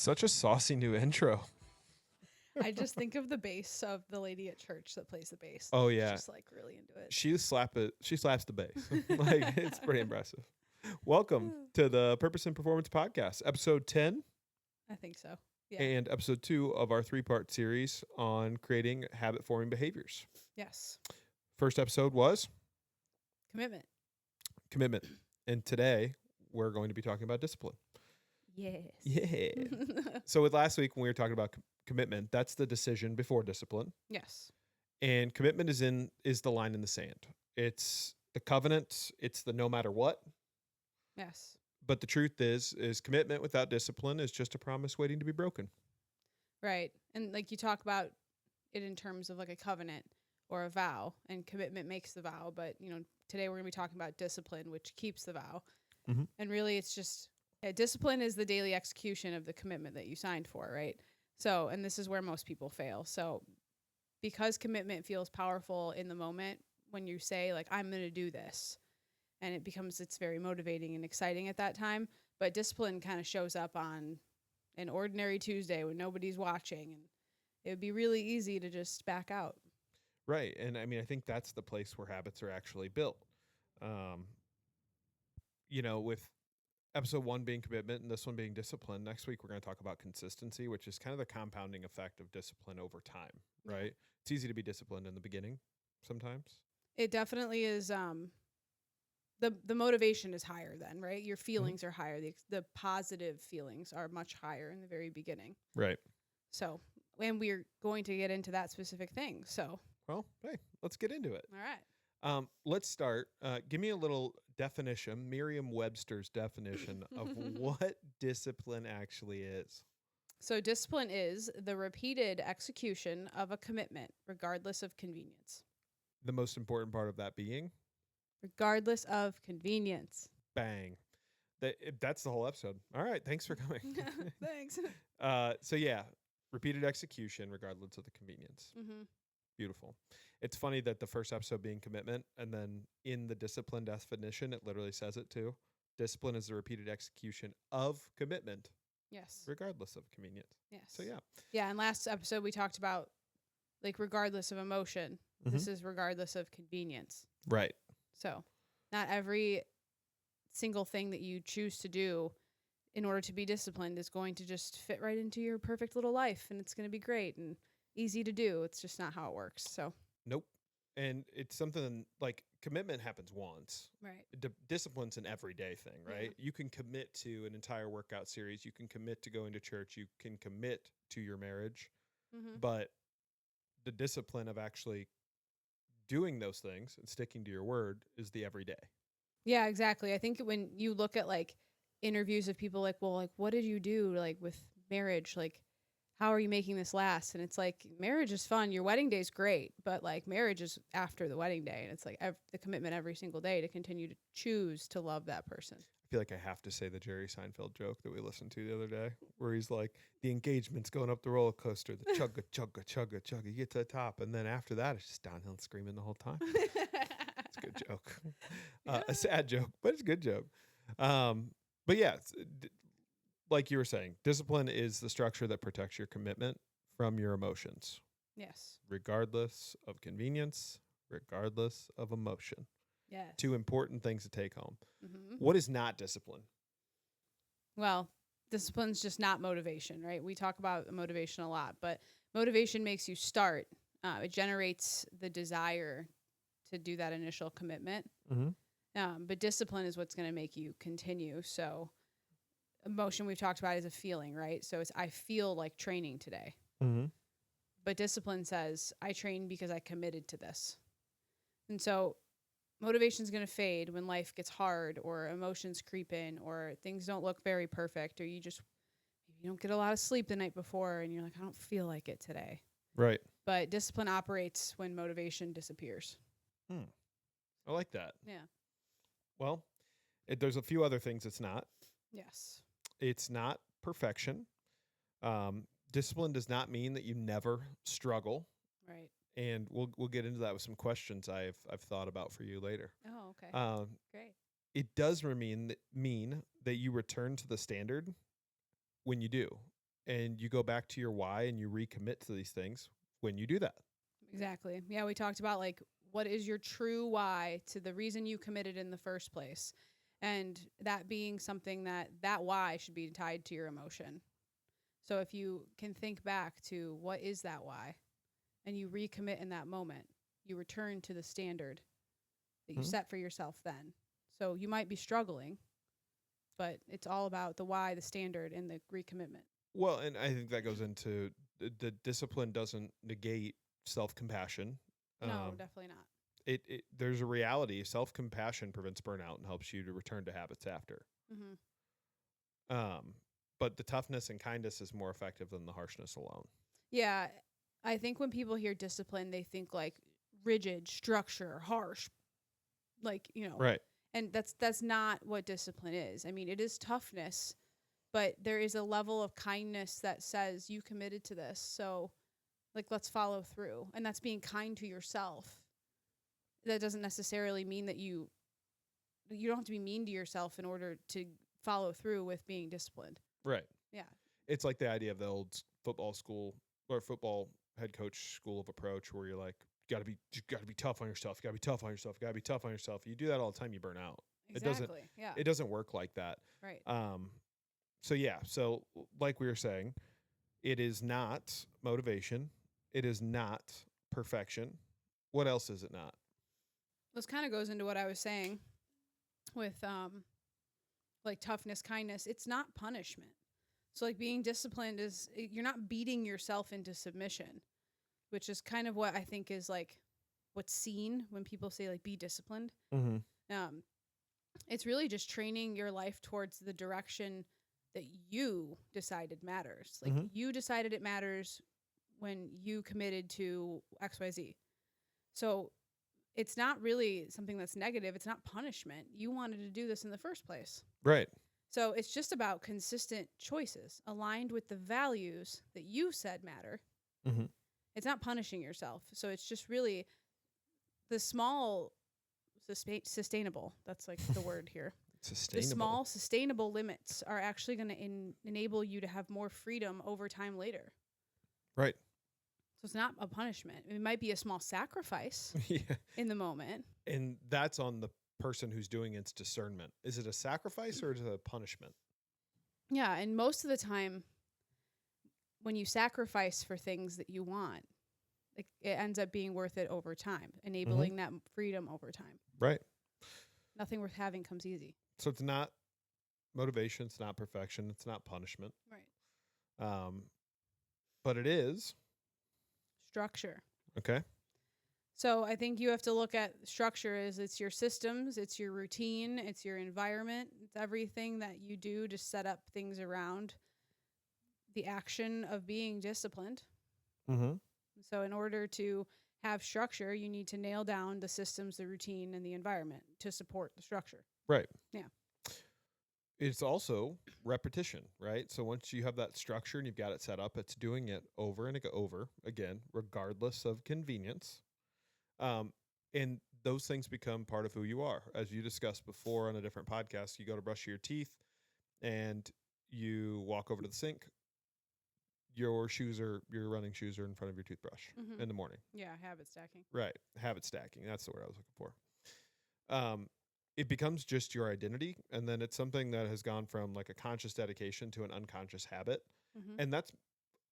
Such a saucy new intro. I just think of the bass of the lady at church that plays the bass. Oh, She's yeah. just like really into it. She slaps the bass. Like, it's pretty impressive. Welcome to the Purpose and Performance Podcast, episode 10 I think so. Yeah. and episode 2 of our 3-part series on creating habit-forming behaviors. Yes. First episode was Commitment. And today we're going to be talking about discipline. Yes. Yeah. So with last week when we were talking about commitment, that's the decision before discipline. Yes. And commitment is the line in the sand. It's the covenant. It's the no matter what. Yes. But the truth is commitment without discipline is just a promise waiting to be broken. Right. And like you talk about it in terms of like a covenant or a vow, and commitment makes the vow. But, today we're going to be talking about discipline, which keeps the vow. Mm-hmm. And really it's just discipline is the daily execution of the commitment that you signed for, right? So, and this is where most people fail. So because commitment feels powerful in the moment when you say like, I'm going to do this, and it's very motivating and exciting at that time. But discipline kind of shows up on an ordinary Tuesday when nobody's watching, and it would be really easy to just back out. Right. And I mean, I think that's the place where habits are actually built. With episode 1 being commitment and this one being discipline, next week we're going to talk about consistency, which is kind of the compounding effect of discipline over time, right? It's easy to be disciplined in the beginning sometimes. It definitely is. The motivation is higher then, right? Your feelings are higher. The positive feelings are much higher in the very beginning. Right. So, and we're going to get into that specific thing. So, well, hey, let's get into it. All right. Let's start. Give me a little definition, Merriam-Webster's definition of what discipline actually is. So discipline is the repeated execution of a commitment, regardless of convenience. The most important part of that being? Regardless of convenience. Bang. That's the whole episode. All right. Thanks for coming. Thanks. So yeah, repeated execution regardless of the convenience. Mm-hmm. Beautiful. It's funny that the first episode being commitment, and then in the discipline definition, it literally says it too. Discipline is the repeated execution of commitment. Yes. Regardless of convenience. Yes. So yeah. Yeah, and last episode we talked about like regardless of emotion. Mm-hmm. This is regardless of convenience. Right. So not every single thing that you choose to do in order to be disciplined is going to just fit right into your perfect little life, and it's going to be great and easy to do. It's just not how it works. So nope. And it's something like commitment happens once. Right. Discipline's an everyday thing, right? Yeah. You can commit to an entire workout series. You can commit to going to church. You can commit to your marriage. Mm-hmm. But the discipline of actually doing those things and sticking to your word is the everyday. Yeah, exactly. I think when you look at like interviews of people like, well, like, what did you do like with marriage? Like, how are you making this last? And it's like, marriage is fun. Your wedding day is great, but like marriage is after the wedding day. And it's like the commitment every single day to continue to choose to love that person. I feel like I have to say the Jerry Seinfeld joke that we listened to the other day where he's like, the engagement's going up the roller coaster, the chugga, chugga, chugga, chugga. You get to the top. And then after that, it's just downhill screaming the whole time. It's a good joke. A sad joke, but it's a good joke. But yeah, like you were saying, discipline is the structure that protects your commitment from your emotions. Yes. Regardless of convenience, regardless of emotion. Yes. 2 important things to take home. Mm-hmm. What is not discipline? Well, discipline's just not motivation, right? We talk about motivation a lot, but motivation makes you start. It generates the desire to do that initial commitment. Mm-hmm. But discipline is what's going to make you continue. So emotion we've talked about is a feeling, right? So it's I feel like training today. Mm-hmm. But discipline says I train because I committed to this. And so motivation's going to fade when life gets hard or emotions creep in or things don't look very perfect or you don't get a lot of sleep the night before and you're like, I don't feel like it today. Right. But discipline operates when motivation disappears. I like that. Yeah. Well, there's a few other things it's not. Yes. It's not perfection. Discipline does not mean that you never struggle. Right. And we'll get into that with some questions I've thought about for you later. Oh, okay. Great. It does mean that you return to the standard when you do. And you go back to your why and you recommit to these things when you do that. Exactly. Yeah, we talked about like what is your true why to the reason you committed in the first place. And that being something that why should be tied to your emotion. So if you can think back to what is that why and you recommit in that moment, you return to the standard that you set for yourself then. So you might be struggling, but it's all about the why, the standard, and the recommitment. Well, and I think that goes into the discipline doesn't negate self-compassion. No, definitely not. There's a reality. Self-compassion prevents burnout and helps you to return to habits after. But the toughness and kindness is more effective than the harshness alone. Yeah, I think when people hear discipline, they think like rigid, structure, harsh, like, Right. And that's not what discipline is. I mean, it is toughness, but there is a level of kindness that says you committed to this. So, like, let's follow through. And that's being kind to yourself. That doesn't necessarily mean that you don't have to be mean to yourself in order to follow through with being disciplined. Right. Yeah. It's like the idea of the old football school or football head coach school of approach where you're like, you gotta be tough on yourself. You gotta be tough on yourself. You gotta be tough on yourself. You do that all the time, you burn out. Exactly. It doesn't work like that. Right. So like we were saying, it is not motivation. It is not perfection. What else is it not? This kind of goes into what I was saying with like toughness, kindness. It's not punishment. So like being disciplined is you're not beating yourself into submission, which is kind of what I think is like what's seen when people say like be disciplined. It's really just training your life towards the direction that you decided matters. Like you decided it matters when you committed to XYZ. So it's not really something that's negative. It's not punishment. You wanted to do this in the first place. Right. So it's just about consistent choices aligned with the values that you said matter. It's not punishing yourself. So it's just really the small sustainable. That's like the word here. Sustainable. The small sustainable limits are actually going to enable you to have more freedom over time later. Right. So it's not a punishment. It might be a small sacrifice in the moment. And that's on the person who's doing its discernment. Is it a sacrifice or is it a punishment? Yeah, and most of the time when you sacrifice for things that you want, like it ends up being worth it over time, enabling that freedom over time. Right. Nothing worth having comes easy. So it's not motivation, it's not perfection, it's not punishment. Right. But it is Structure. okay. So I think you have to look at structure as it's your systems, it's your routine, it's your environment, it's everything that you do to set up things around the action of being disciplined. So in order to have structure, you need to nail down the systems, the routine, and the environment to support the structure. Right. Yeah. It's also repetition, right? So once you have that structure and you've got it set up, it's doing it over and over again, regardless of convenience. And those things become part of who you are. As you discussed before on a different podcast, you go to brush your teeth and you walk over to the sink. Your running shoes are in front of your toothbrush in the morning. Yeah, habit stacking. Right. Habit stacking. That's the word I was looking for. It becomes just your identity. And then it's something that has gone from like a conscious dedication to an unconscious habit. And that's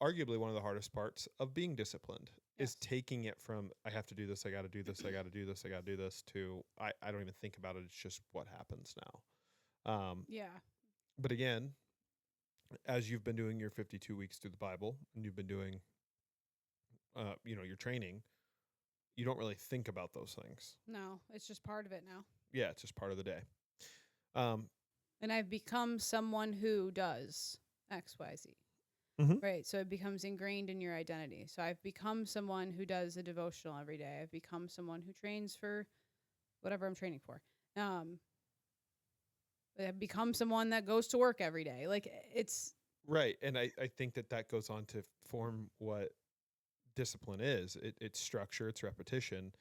arguably one of the hardest parts of being disciplined is taking it from, I have to do this, I got to do this, I got to do this, I got to do this, to I don't even think about it. It's just what happens now. But again, as you've been doing your 52 weeks through the Bible and you've been doing, your training, you don't really think about those things. No, it's just part of it now. Yeah, it's just part of the day. And I've become someone who does X, Y, Z. Right. So it becomes ingrained in your identity. So I've become someone who does a devotional every day. I've become someone who trains for whatever I'm training for. I've become someone that goes to work every day. Like it's right. And I think that goes on to form what discipline is. It's structure, it's repetition,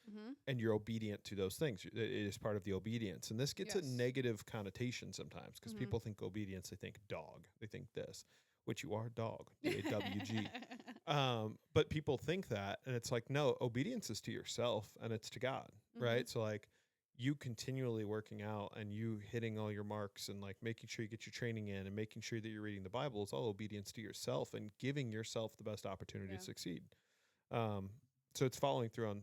and you're obedient to those things. It is part of the obedience. And this gets a negative connotation sometimes because people think obedience, they think dog, they think this. which you are, dog, DAWG. But people think that, and it's like, no, obedience is to yourself and it's to God, right? So like you continually working out and you hitting all your marks and like making sure you get your training in and making sure that you're reading the Bible is all obedience to yourself and giving yourself the best opportunity to succeed. So it's following through on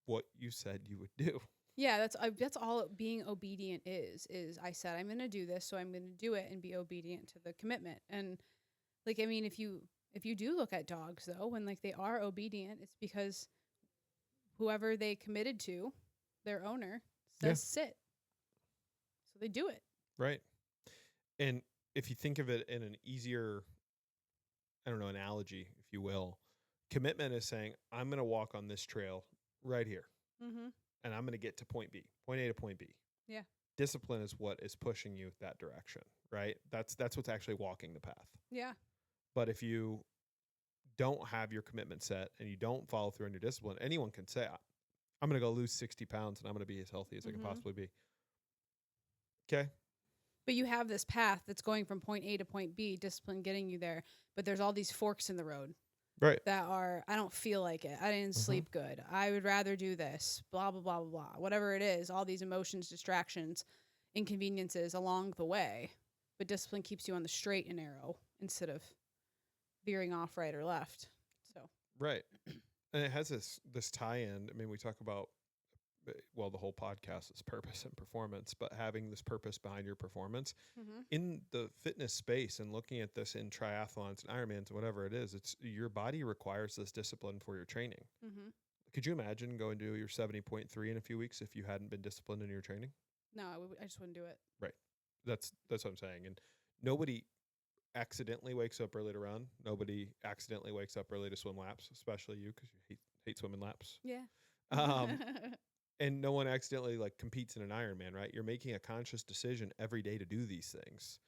what you said you would do. Yeah, that's all being obedient is I said I'm going to do this, so I'm going to do it and be obedient to the commitment. And like, I mean, if you do look at dogs though, when like they are obedient, it's because whoever they committed to, their owner, says sit. So they do it. Right. And if you think of it in an easier, I don't know, analogy, if you will, commitment is saying, I'm going to walk on this trail right here. And I'm going to get to point B, point A to point B. Yeah. Discipline is what is pushing you that direction, right? That's what's actually walking the path. Yeah. But if you don't have your commitment set and you don't follow through on your discipline, anyone can say, I'm going to go lose 60 pounds and I'm going to be as healthy as I can possibly be. Okay. But you have this path that's going from point A to point B, discipline getting you there. But there's all these forks in the road. Right. That are, I don't feel like it. I didn't sleep good. I would rather do this, blah, blah, blah, blah, blah. Whatever it is, all these emotions, distractions, inconveniences along the way. But discipline keeps you on the straight and narrow instead of veering off right or left. So right. And it has this tie-in. I mean, we talk about, well, the whole podcast is purpose and performance, but having this purpose behind your performance in the fitness space and looking at this in triathlons and Ironmans, whatever it is, it's your body requires this discipline for your training. Could you imagine going to your 70.3 in a few weeks if you hadn't been disciplined in your training? No, I just wouldn't do it. Right. That's what I'm saying. And nobody accidentally wakes up early to run. Nobody accidentally wakes up early to swim laps, especially you, because you hate swimming laps. Yeah. And no one accidentally like competes in an Ironman, right? You're making a conscious decision every day to do these things.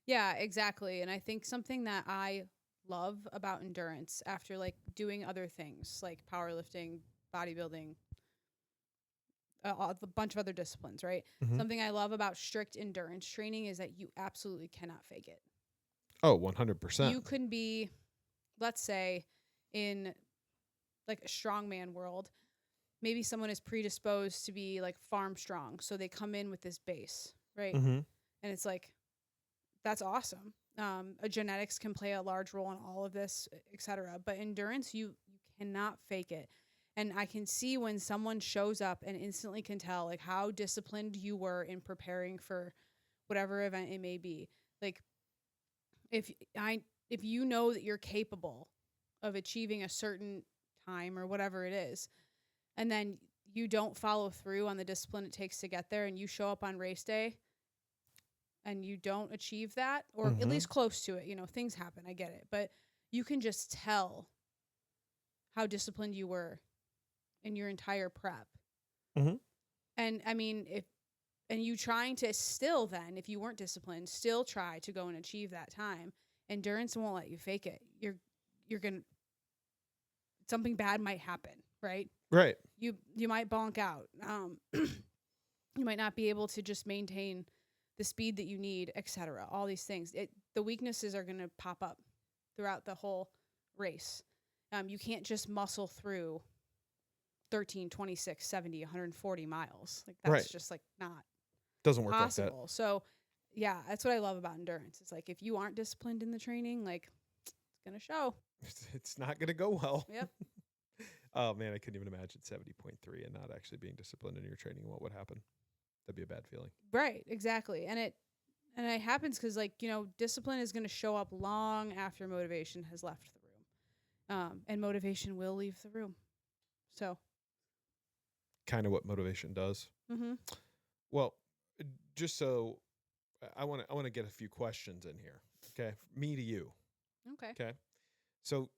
Yeah, exactly. And I think something that I love about endurance after like doing other things like powerlifting, bodybuilding, a bunch of other disciplines, right? Something I love about strict endurance training is that you absolutely cannot fake it. Oh, 100%. You can be, let's say, in like a strongman world, maybe someone is predisposed to be like farm strong. So they come in with this base, right? And it's like, that's awesome. Genetics can play a large role in all of this, et cetera. But endurance, you cannot fake it. And I can see when someone shows up and instantly can tell like how disciplined you were in preparing for whatever event it may be. Like if you know that you're capable of achieving a certain time or whatever it is, and then you don't follow through on the discipline it takes to get there, and you show up on race day and you don't achieve that, or at least close to it, things happen, I get it, but you can just tell how disciplined you were in your entire prep. And I mean, and you trying to still then, if you weren't disciplined, still try to go and achieve that time, endurance won't let you fake it. You're going to, something bad might happen, right? Right. You might bonk out. You might not be able to just maintain the speed that you need, etc. All these things. The weaknesses are going to pop up throughout the whole race. You can't just muscle through 13, 26, 70, 140 miles. Like that's just like not doesn't work possible. Like that. So yeah, that's what I love about endurance. It's like if you aren't disciplined in the training, like it's going to show. It's not going to go well. Yep. Oh man, I couldn't even imagine 70.3 and not actually being disciplined in your training. What would happen? That'd be a bad feeling. Right, exactly. And it happens because like, discipline is going to show up long after motivation has left the room. And motivation will leave the room. So kind of what motivation does. Well, just so I want to get a few questions in here. Okay. Me to you. Okay. So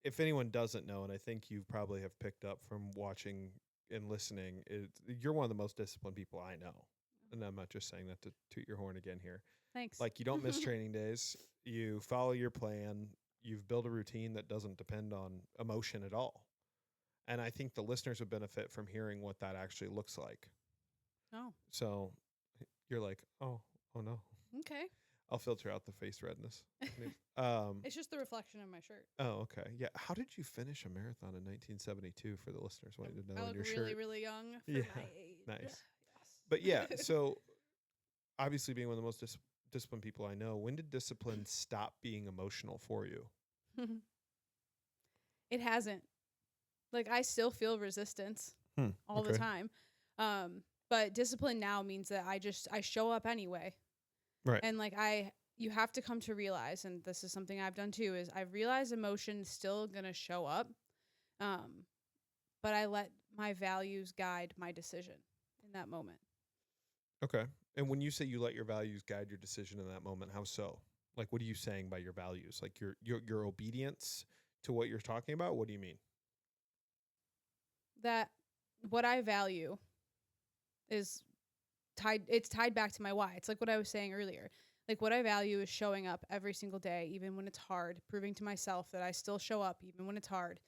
if anyone doesn't know, and I think you probably have picked up from watching and listening, you're one of the most disciplined people I know. And I'm not just saying that to toot your horn again here. Thanks. Like you don't miss training days. You follow your plan. You've built a routine that doesn't depend on emotion at all. And I think the listeners would benefit from hearing what that actually looks like. Oh. So you're like, oh no. Okay. I'll filter out the face redness. It's just the reflection of my shirt. Oh, okay. Yeah. How did you finish a marathon in 1972 for the listeners wanting to know I in look your really, shirt? really young for Yeah. my age. Nice. Yes. But yeah, so obviously being one of the most disciplined people I know, when did discipline stop being emotional for you? It hasn't. Like, I still feel resistance all the time. But discipline now means that I show up anyway. Right. And like you have to come to realize, and this is something I've done too, is I've realized emotion's still gonna show up. But I let my values guide my decision in that moment. Okay. And when you say you let your values guide your decision in that moment, how so? Like, what are you saying by your values? Like your obedience to what you're talking about? What do you mean? That what I value is tied back to my why. It's like what I was saying earlier. Like, what I value is showing up every single day, even when it's hard, proving to myself that I still show up even when it's hard.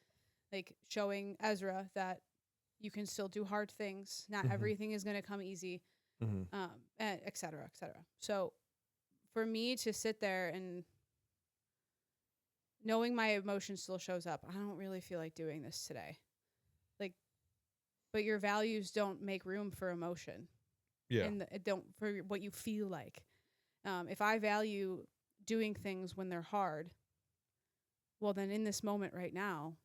Like, showing Ezra that you can still do hard things. Not everything is going to come easy, et cetera, et cetera. So for me to sit there and knowing my emotion still shows up, I don't really feel like doing this today. Like, but your values don't make room for emotion. Yeah. And it don't for what you feel like. If I value doing things when they're hard, well, then in this moment right now,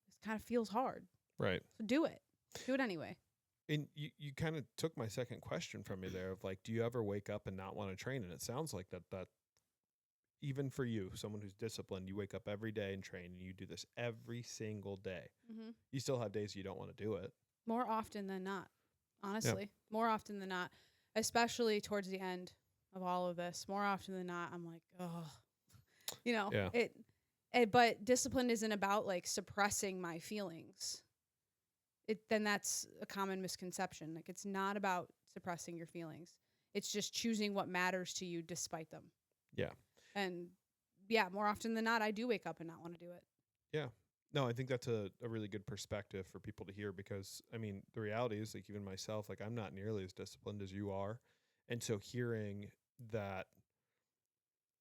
this kind of feels hard. Right. So do it. Do it anyway. And you kind of took my second question from me there of like, do you ever wake up and not want to train? And it sounds like that even for you, someone who's disciplined, you wake up every day and train and you do this every single day. You still have days you don't want to do it. More often than not, honestly. Yeah. More often than not, especially towards the end of all of this. More often than not, I'm like, oh, but discipline isn't about like suppressing my feelings. Then that's a common misconception. Like, it's not about suppressing your feelings. It's just choosing what matters to you despite them. Yeah. And yeah, more often than not, I do wake up and not want to do it. Yeah. No, I think that's a really good perspective for people to hear because, I mean, the reality is, like, even myself, like, I'm not nearly as disciplined as you are. And so hearing that,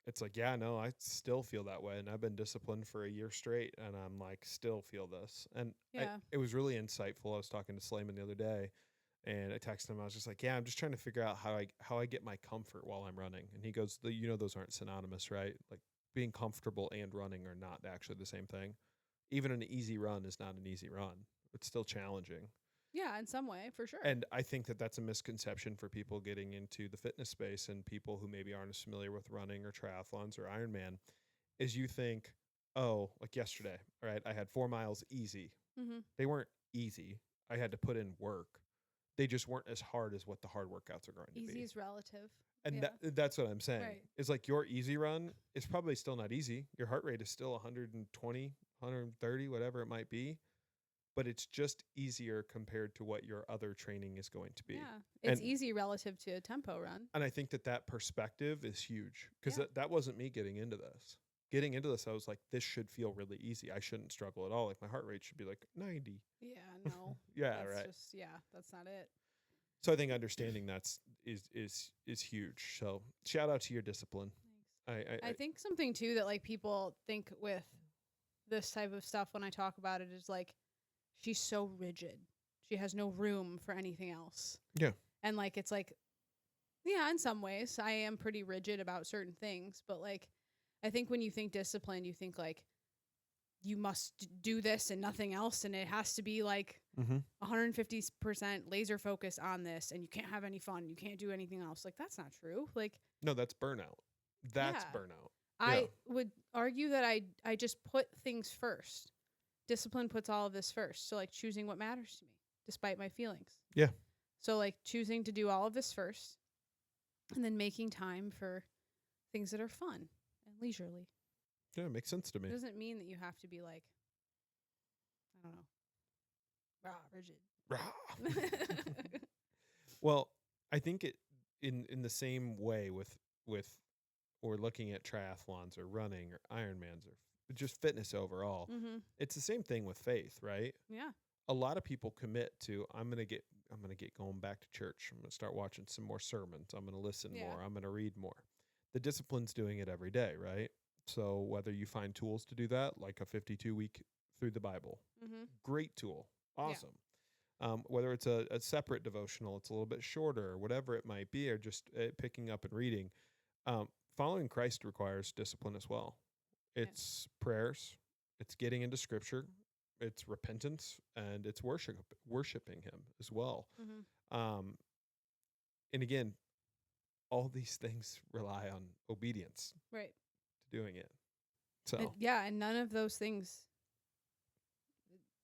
it's like, yeah, no, I still feel that way. And I've been disciplined for a year straight and I'm like, still feel this. And it was really insightful. I was talking to Slayman the other day and I texted him. I was just like, yeah, I'm just trying to figure out how I get my comfort while I'm running. And he goes, those aren't synonymous, right? Like, being comfortable and running are not actually the same thing. Even an easy run is not an easy run. It's still challenging. Yeah, in some way, for sure. And I think that that's a misconception for people getting into the fitness space and people who maybe aren't as familiar with running or triathlons or Ironman, is you think, oh, like yesterday, right? I had 4 miles easy. They weren't easy. I had to put in work. They just weren't as hard as what the hard workouts are going to be. Easy is relative. And that's what I'm saying. Right. It's like your easy run is probably still not easy. Your heart rate is still 120, 130, whatever it might be. But it's just easier compared to what your other training is going to be. Yeah, it's easy relative to a tempo run. And I think that perspective is huge because that wasn't me getting into this. Getting into this, I was like, this should feel really easy. I shouldn't struggle at all. Like, my heart rate should be like 90. Yeah, no. Yeah, that's right. That's not it. So I think understanding is huge. So shout out to your discipline. I think something too that like people think with this type of stuff when I talk about it is like, she's so rigid. She has no room for anything else. Yeah. And like, it's like, yeah, in some ways I am pretty rigid about certain things, but like, I think when you think discipline, you think like you must do this and nothing else. And it has to be like 150% laser focus on this. And you can't have any fun. You can't do anything else. Like, that's not true. Like, no, that's burnout. That's burnout. I would argue that I just put things first. Discipline puts all of this first. So like choosing what matters to me despite my feelings. Yeah. So like choosing to do all of this first and then making time for things that are fun and leisurely. Yeah, it makes sense to me. It doesn't mean that you have to be like, I don't know, rigid. Well, I think it in the same way with or looking at triathlons or running or Ironmans or just fitness overall. It's the same thing with faith, right? Yeah. A lot of people commit to, I'm gonna get going back to church. I'm gonna start watching some more sermons. I'm gonna listen more. I'm gonna read more. The discipline's doing it every day, right? So whether you find tools to do that, like a 52-week through the Bible, great tool, awesome. Whether it's a separate devotional, it's a little bit shorter, or whatever it might be, or just picking up and reading. Following Christ requires discipline as well. It's prayers, it's getting into Scripture, it's repentance, and it's worshiping Him as well. And again, all these things rely on obedience, right, to doing it. So and none of those things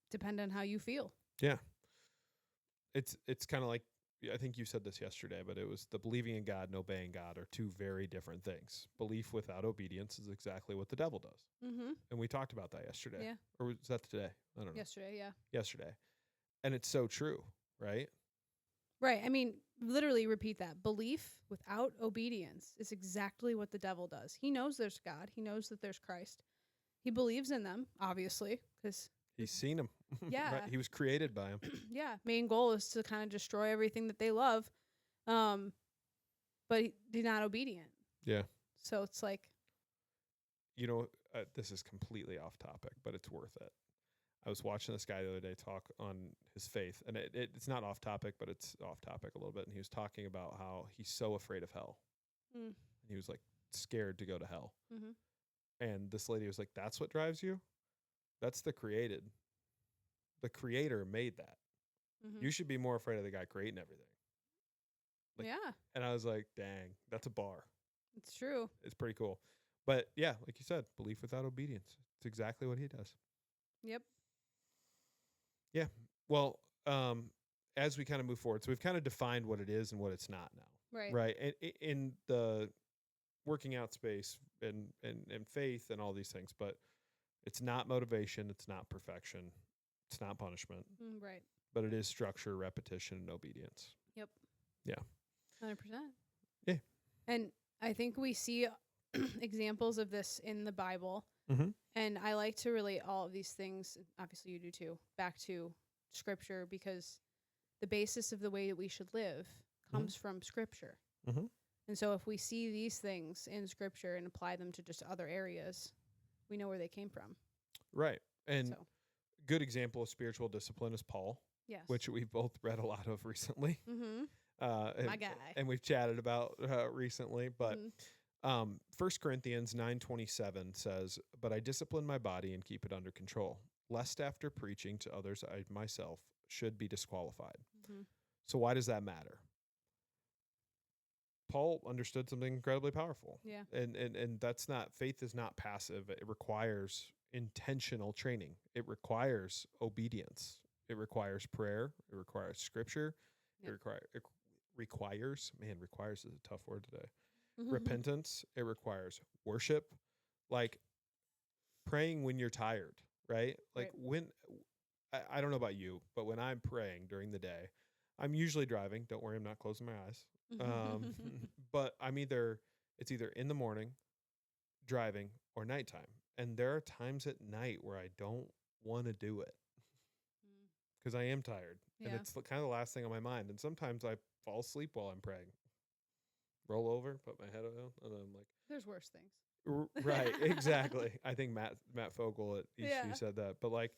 depend on how you feel. Yeah. It's kind of like, I think you said this yesterday, but it was the believing in God and obeying God are two very different things. Belief without obedience is exactly what the devil does. And we talked about that yesterday. Yeah. Or was that today? I don't know. Yesterday, yeah. Yesterday. And it's so true, right? Right. I mean, literally repeat that. Belief without obedience is exactly what the devil does. He knows there's God. He knows that there's Christ. He believes in them, obviously, because he's seen him. Yeah. Right? He was created by him. Yeah. Main goal is to kind of destroy everything that they love. But they're not obedient. Yeah. So it's like, this is completely off topic, but it's worth it. I was watching this guy the other day talk on his faith, and it's not off topic, but it's off topic a little bit. And he was talking about how he's so afraid of hell. And he was like scared to go to hell. And this lady was like, that's what drives you? That's the created. The creator made that. You should be more afraid of the guy creating everything. Yeah. And I was like, dang, that's a bar. It's true. It's pretty cool. But yeah, like you said, belief without obedience. It's exactly what he does. Yep. Yeah. Well, as we kind of move forward, so we've kind of defined what it is and what it's not now. Right. Right. And in the working out space and faith and all these things, but it's not motivation. It's not perfection. It's not punishment. Right. But it is structure, repetition, and obedience. Yep. Yeah. 100%. Yeah. And I think we see examples of this in the Bible. And I like to relate all of these things, obviously you do too, back to Scripture, because the basis of the way that we should live comes from Scripture. And so if we see these things in Scripture and apply them to just other areas, we know where they came from. Right. And good example of spiritual discipline is Paul. Yes. Which we've both read a lot of recently. My guy. And we've chatted about recently. But 1 Corinthians 9:27 says, "But I discipline my body and keep it under control, lest after preaching to others I myself should be disqualified." So why does that matter? Paul understood something incredibly powerful. Yeah. And that's not, faith is not passive. It requires intentional training. It requires obedience. It requires prayer. It requires Scripture. It requires, man, requires is a tough word today. Repentance. It requires worship. Like praying when you're tired, right? Like when, I don't know about you, but when I'm praying during the day, I'm usually driving. Don't worry, I'm not closing my eyes. But it's either in the morning, driving, or nighttime. And there are times at night where I don't want to do it because I am tired. Yeah. And it's kind of the last thing on my mind. And sometimes I fall asleep while I'm praying. Roll over, put my head down, and then I'm like, there's worse things. Right, exactly. I think Matt Fogel at ECU said that. But like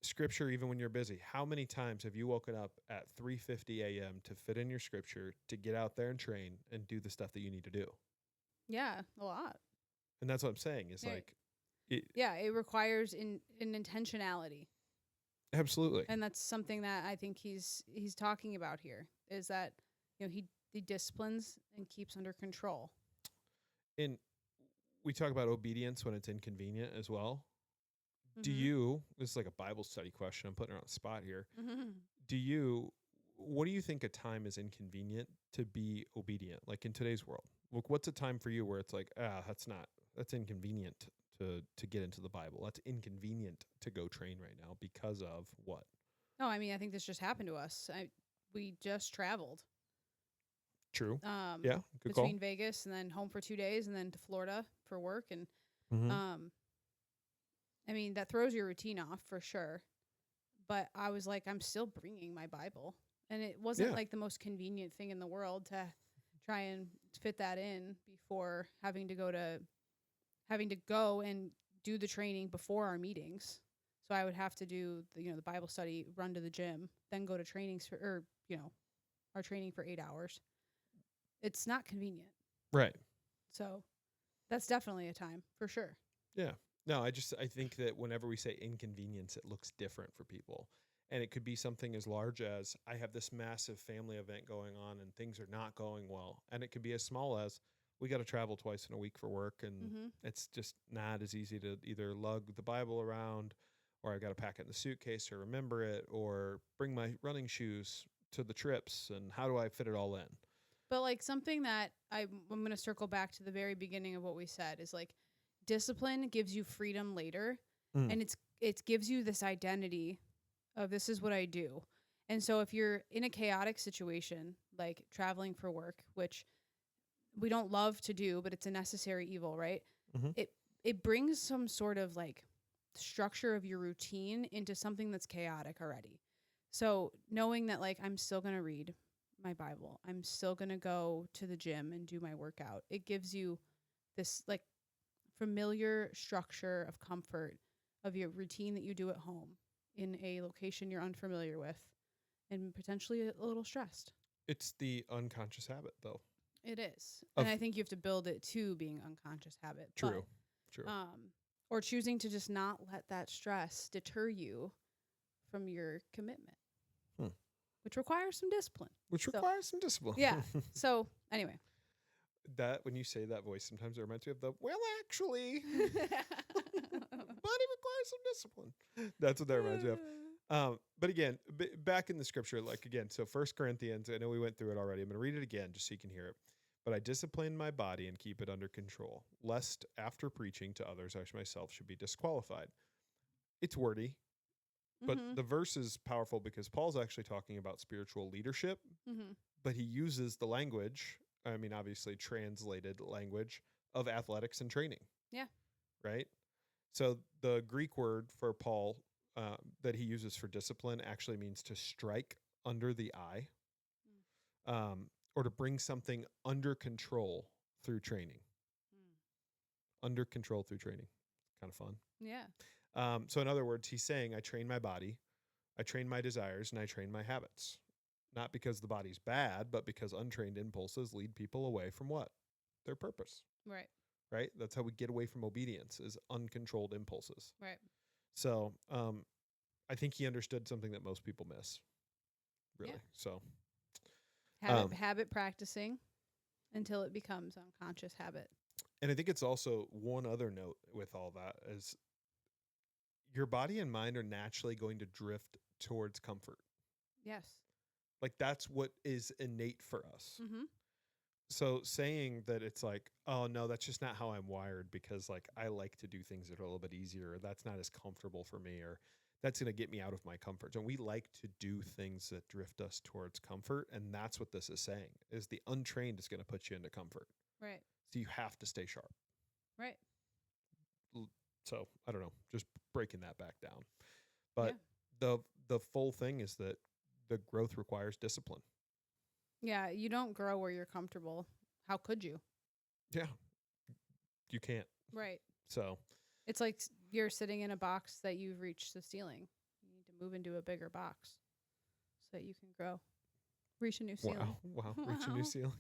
Scripture, even when you're busy, how many times have you woken up at 3:50 a.m. to fit in your Scripture, to get out there and train and do the stuff that you need to do? Yeah, a lot. And that's what I'm saying. Is like, it requires an intentionality. Absolutely. And that's something that I think he's talking about here, is that he disciplines and keeps under control. And we talk about obedience when it's inconvenient as well. Do you, this is like a Bible study question, I'm putting her on the spot here. What do you think a time is inconvenient to be obedient? Like in today's world, look, what's a time for you where it's like, that's inconvenient to get into the Bible. That's inconvenient to go train right now because of what? No, I mean, I think this just happened to us. We just traveled. True. Yeah. Good between call. Vegas and then home for 2 days and then to Florida for work. And, I mean, that throws your routine off for sure. But I was like, I'm still bringing my Bible. And it wasn't like the most convenient thing in the world to try and fit that in before having to go and do the training before our meetings. So I would have to do the Bible study, run to the gym, then go to trainings our training for 8 hours. It's not convenient. Right. So that's definitely a time for sure. Yeah. No, I think that whenever we say inconvenience, it looks different for people. And it could be something as large as I have this massive family event going on and things are not going well. And it could be as small as we got to travel twice in a week for work and it's just not as easy to either lug the Bible around or I got to pack it in the suitcase or remember it or bring my running shoes to the trips and how do I fit it all in? But like something that I'm going to circle back to the very beginning of what we said is like discipline gives you freedom later and it gives you this identity of this is what I do. And so if you're in a chaotic situation, like traveling for work, which we don't love to do, but it's a necessary evil, right? It brings some sort of like structure of your routine into something that's chaotic already. So knowing that like I'm still going to read my Bible, I'm still going to go to the gym and do my workout. It gives you this like familiar structure of comfort of your routine that you do at home in a location you're unfamiliar with and potentially a little stressed. It's the unconscious habit though. It is. And I think you have to build it to being unconscious habit. True. Or choosing to just not let that stress deter you from your commitment, which requires some discipline. Yeah. So anyway. That when you say that voice, sometimes it reminds me of the, well, actually, but it requires some discipline. That's what that reminds me of. But again, back in the scripture, like again, so 1 Corinthians, I know we went through it already. I'm going to read it again just so you can hear it. But I discipline my body and keep it under control, lest after preaching to others, I myself should be disqualified. It's wordy, but the verse is powerful because Paul's actually talking about spiritual leadership, but he uses the language, I mean, obviously translated language of athletics and training. Yeah. Right? So the Greek word for Paul that he uses for discipline actually means to strike under the eye. Or to bring something under control through training. Under control through training. Kind of fun. Yeah. So in other words, he's saying, I train my body, I train my desires, and I train my habits. Not because the body's bad, but because untrained impulses lead people away from what? Their purpose. Right. Right? That's how we get away from obedience, is uncontrolled impulses. Right. So I think he understood something that most people miss. Really. Yeah. So... Habit practicing until it becomes unconscious habit. And I think it's also one other note with all that is your body and mind are naturally going to drift towards comfort. Yes. Like that's what is innate for us. So saying that it's like, oh no, that's just not how I'm wired because like I like to do things that are a little bit easier or that's not as comfortable for me or that's going to get me out of my comfort zone. We like to do things that drift us towards comfort. And that's what this is saying is the untrained is going to put you into comfort. Right. So you have to stay sharp. Right. So I don't know, just breaking that back down. But the full thing is that the growth requires discipline. Yeah. You don't grow where you're comfortable. How could you? Yeah. You can't. Right. So it's like you're sitting in a box that you've reached the ceiling. You need to move into a bigger box so that you can grow. Reach a new ceiling. Wow. Reach a new ceiling.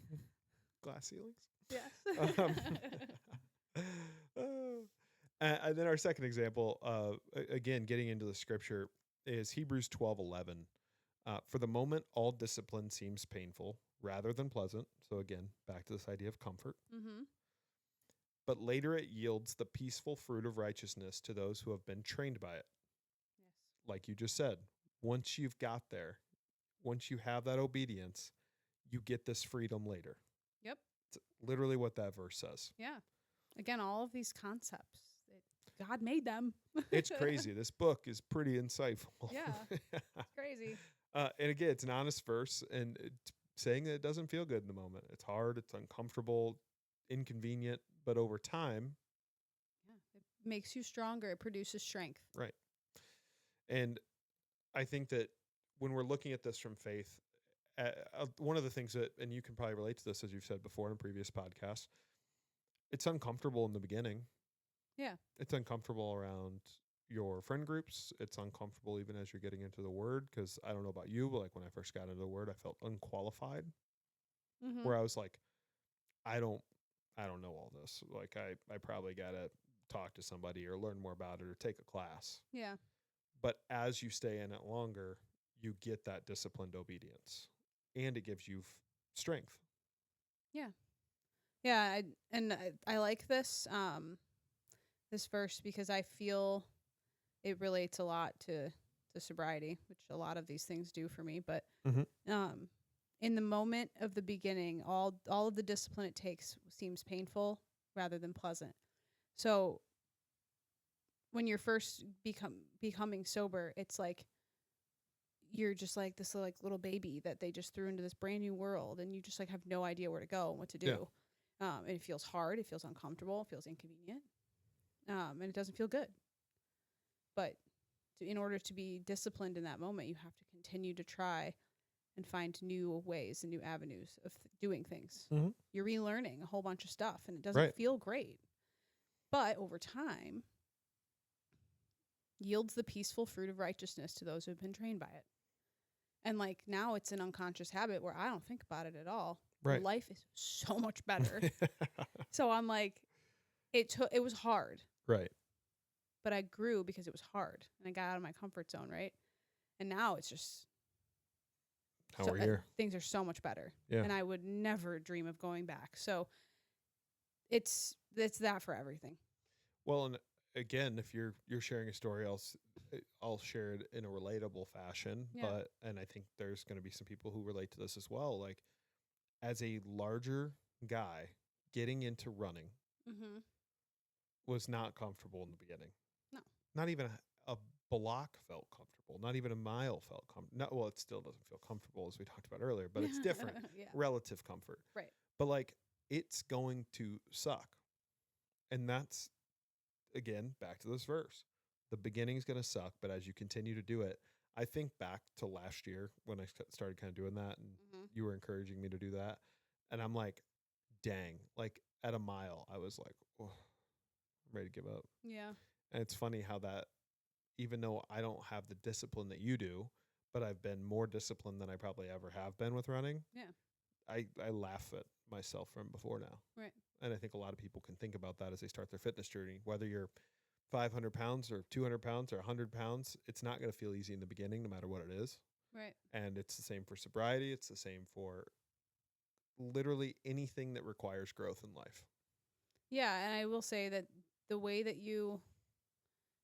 Glass ceilings. Yes. And then our second example, again, getting into the scripture is Hebrews 12:11. For the moment, all discipline seems painful rather than pleasant. So again, back to this idea of comfort. But later it yields the peaceful fruit of righteousness to those who have been trained by it. Yes. Like you just said, once you've got there, once you have that obedience, you get this freedom later. Yep. It's literally what that verse says. Yeah. Again, all of these concepts, God made them. It's crazy. This book is pretty insightful. Yeah. It's crazy. And again, it's an honest verse and it's saying that it doesn't feel good in the moment. It's hard. It's uncomfortable, inconvenient. But over time, it makes you stronger. It produces strength. Right. And I think that when we're looking at this from faith, one of the things that, and you can probably relate to this, as you've said before in previous podcasts, it's uncomfortable in the beginning. Yeah. It's uncomfortable around your friend groups. It's uncomfortable even as you're getting into the word, because I don't know about you, but like when I first got into the word, I felt unqualified, Mm-hmm. where I was like, I don't know all this. Like I probably gotta talk to somebody or learn more about it or take a class. Yeah. But as you stay in it longer, you get that disciplined obedience, and it gives you strength. Yeah. Yeah. I like this this verse because I feel it relates a lot to sobriety, which a lot of these things do for me. But in the moment of the beginning, all of the discipline it takes seems painful rather than pleasant. So when you're first becoming sober, it's like you're just like this little baby that they just threw into this brand new world, and you just like have no idea where to go and what to do. And it feels hard, it feels uncomfortable, it feels inconvenient, and it doesn't feel good. But in order to be disciplined in that moment, you have to continue to try and find new ways and new avenues of doing things. Mm-hmm. You're relearning a whole bunch of stuff, and it doesn't feel great. But over time, yields the peaceful fruit of righteousness to those who have been trained by it. And like now it's an unconscious habit where I don't think about it at all. Right. Life is so much better. So I'm like, it was hard. Right. But I grew because it was hard, and I got out of my comfort zone, right? And now it's just things are so much better. Yeah. And I would never dream of going back. So it's that for everything. Well, and again, if you're sharing a story, I'll share it in a relatable fashion. Yeah. But and I think there's going to be some people who relate to this as well. Like as a larger guy, getting into running was not comfortable in the beginning. No. Not even a block felt comfortable. Not even a mile felt comfortable. Well, it still doesn't feel comfortable, as we talked about earlier, but it's different. Relative comfort. Right. But like it's going to suck. And that's, again, back to this verse. The beginning's going to suck, but as you continue to do it, I think back to last year when I started kind of doing that, and you were encouraging me to do that. And I'm like, dang, like at a mile, I was like, oh, I'm ready to give up. Yeah. And it's funny how that, even though I don't have the discipline that you do, but I've been more disciplined than I probably ever have been with running. Yeah. I laugh at myself from before now. Right. And I think a lot of people can think about that as they start their fitness journey. Whether you're 500 pounds or 200 pounds or 100 pounds, it's not going to feel easy in the beginning, no matter what it is. Right. And it's the same for sobriety. It's the same for literally anything that requires growth in life. Yeah, and I will say that the way that you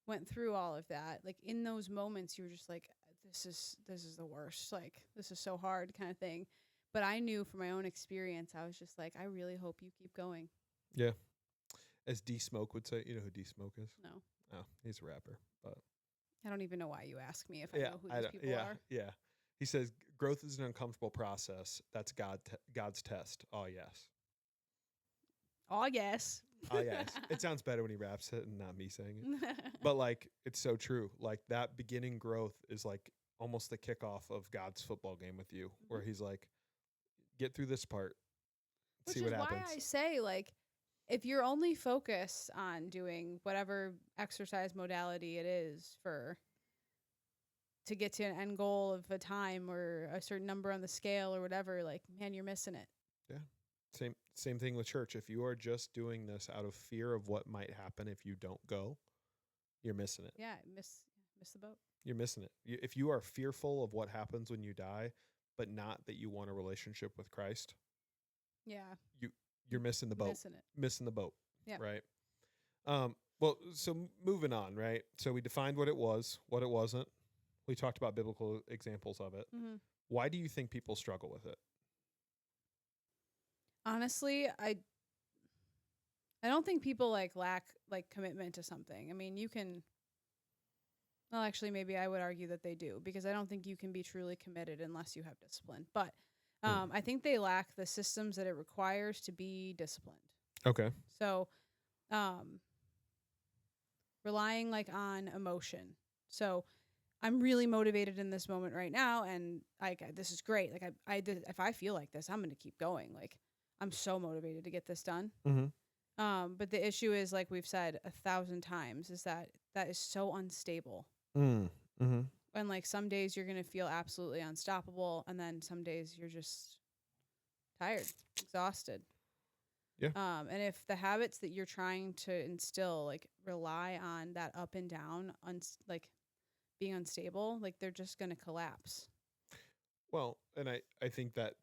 went through all of that, like in those moments, you were just like, this is the worst. Like, this is so hard kind of thing. But I knew from my own experience, I was just like, I really hope you keep going. Yeah. As D Smoke would say, you know who D Smoke is? No. Oh, he's a rapper. But I don't even know why you ask me if I know who these people are. Yeah. He says, growth is an uncomfortable process. That's God's test. Oh, yes. Oh, yes. Oh, yes. It sounds better when he raps it and not me saying it. But, like, it's so true. Like, that beginning growth is, like, almost the kickoff of God's football game with you, where he's like, get through this part, see what happens. Which is why I say, like, if you're only focused on doing whatever exercise modality it is to get to an end goal of a time or a certain number on the scale or whatever, like, man, you're missing it. Yeah. Same thing with church. If you are just doing this out of fear of what might happen if you don't go, you're missing it. Yeah, miss the boat. You're missing it. If you are fearful of what happens when you die, but not that you want a relationship with Christ, yeah, you're missing the boat. Missing the boat. Yeah. Right. Well, so moving on, right? So we defined what it was, what it wasn't. We talked about biblical examples of it. Mm-hmm. Why do you think people struggle with it? Honestly, I don't think people lack commitment to something. I mean, you can. Well, actually, maybe I would argue that they do, because I don't think you can be truly committed unless you have discipline. But I think they lack the systems that it requires to be disciplined. Okay. So, relying on emotion. So, I'm really motivated in this moment right now, and this is great. Like if I feel like this, I'm going to keep going. Like I'm so motivated to get this done. But the issue is, like we've said 1,000 times, is that is so unstable. And like some days you're going to feel absolutely unstoppable, and then some days you're just tired, exhausted. Yeah. And if the habits that you're trying to instill like rely on that up and down, like being unstable, like they're just going to collapse. Well, and I think that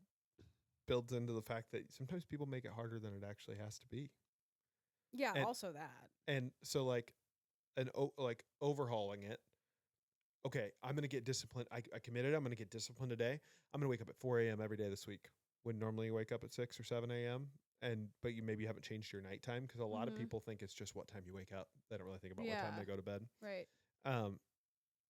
builds into the fact that sometimes people make it harder than it actually has to be. Yeah, and, also that. And so like like overhauling it. Okay, I'm going to get disciplined. I committed. I'm going to get disciplined today. I'm going to wake up at 4 a.m. every day this week. When normally you wake up at 6 or 7 a.m. But you maybe haven't changed your nighttime, because a lot of people think it's just what time you wake up. They don't really think about what time they go to bed. Right.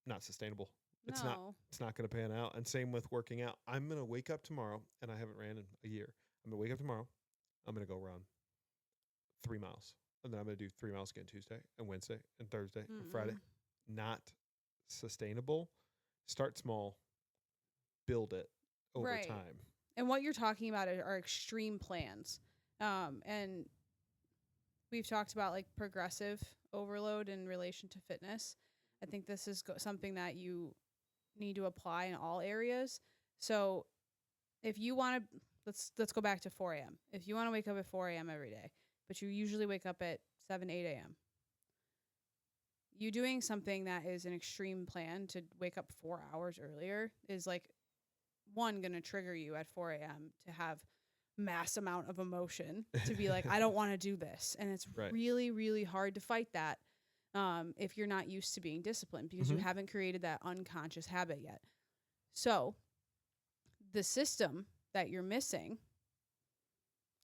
Not sustainable. It's No. not going to pan out. And same with working out. I'm going to wake up tomorrow, and I haven't ran in a year. I'm going to wake up tomorrow. I'm going to go run 3 miles. And then I'm going to do 3 miles again Tuesday and Wednesday and Thursday and Friday. Not sustainable. Start small. Build it over time. And what you're talking about are extreme plans. And we've talked about like progressive overload in relation to fitness. I think this is something that you need to apply in all areas. So if you want to, let's go back to 4 a.m. If you want to wake up at 4 a.m. every day, but you usually wake up at 7, 8 a.m., you doing something that is an extreme plan to wake up 4 hours earlier is like, one, going to trigger you at 4 a.m. to have mass amount of emotion to be like, I don't want to do this. And it's really, really hard to fight that if you're not used to being disciplined, because you haven't created that unconscious habit yet. So the system that you're missing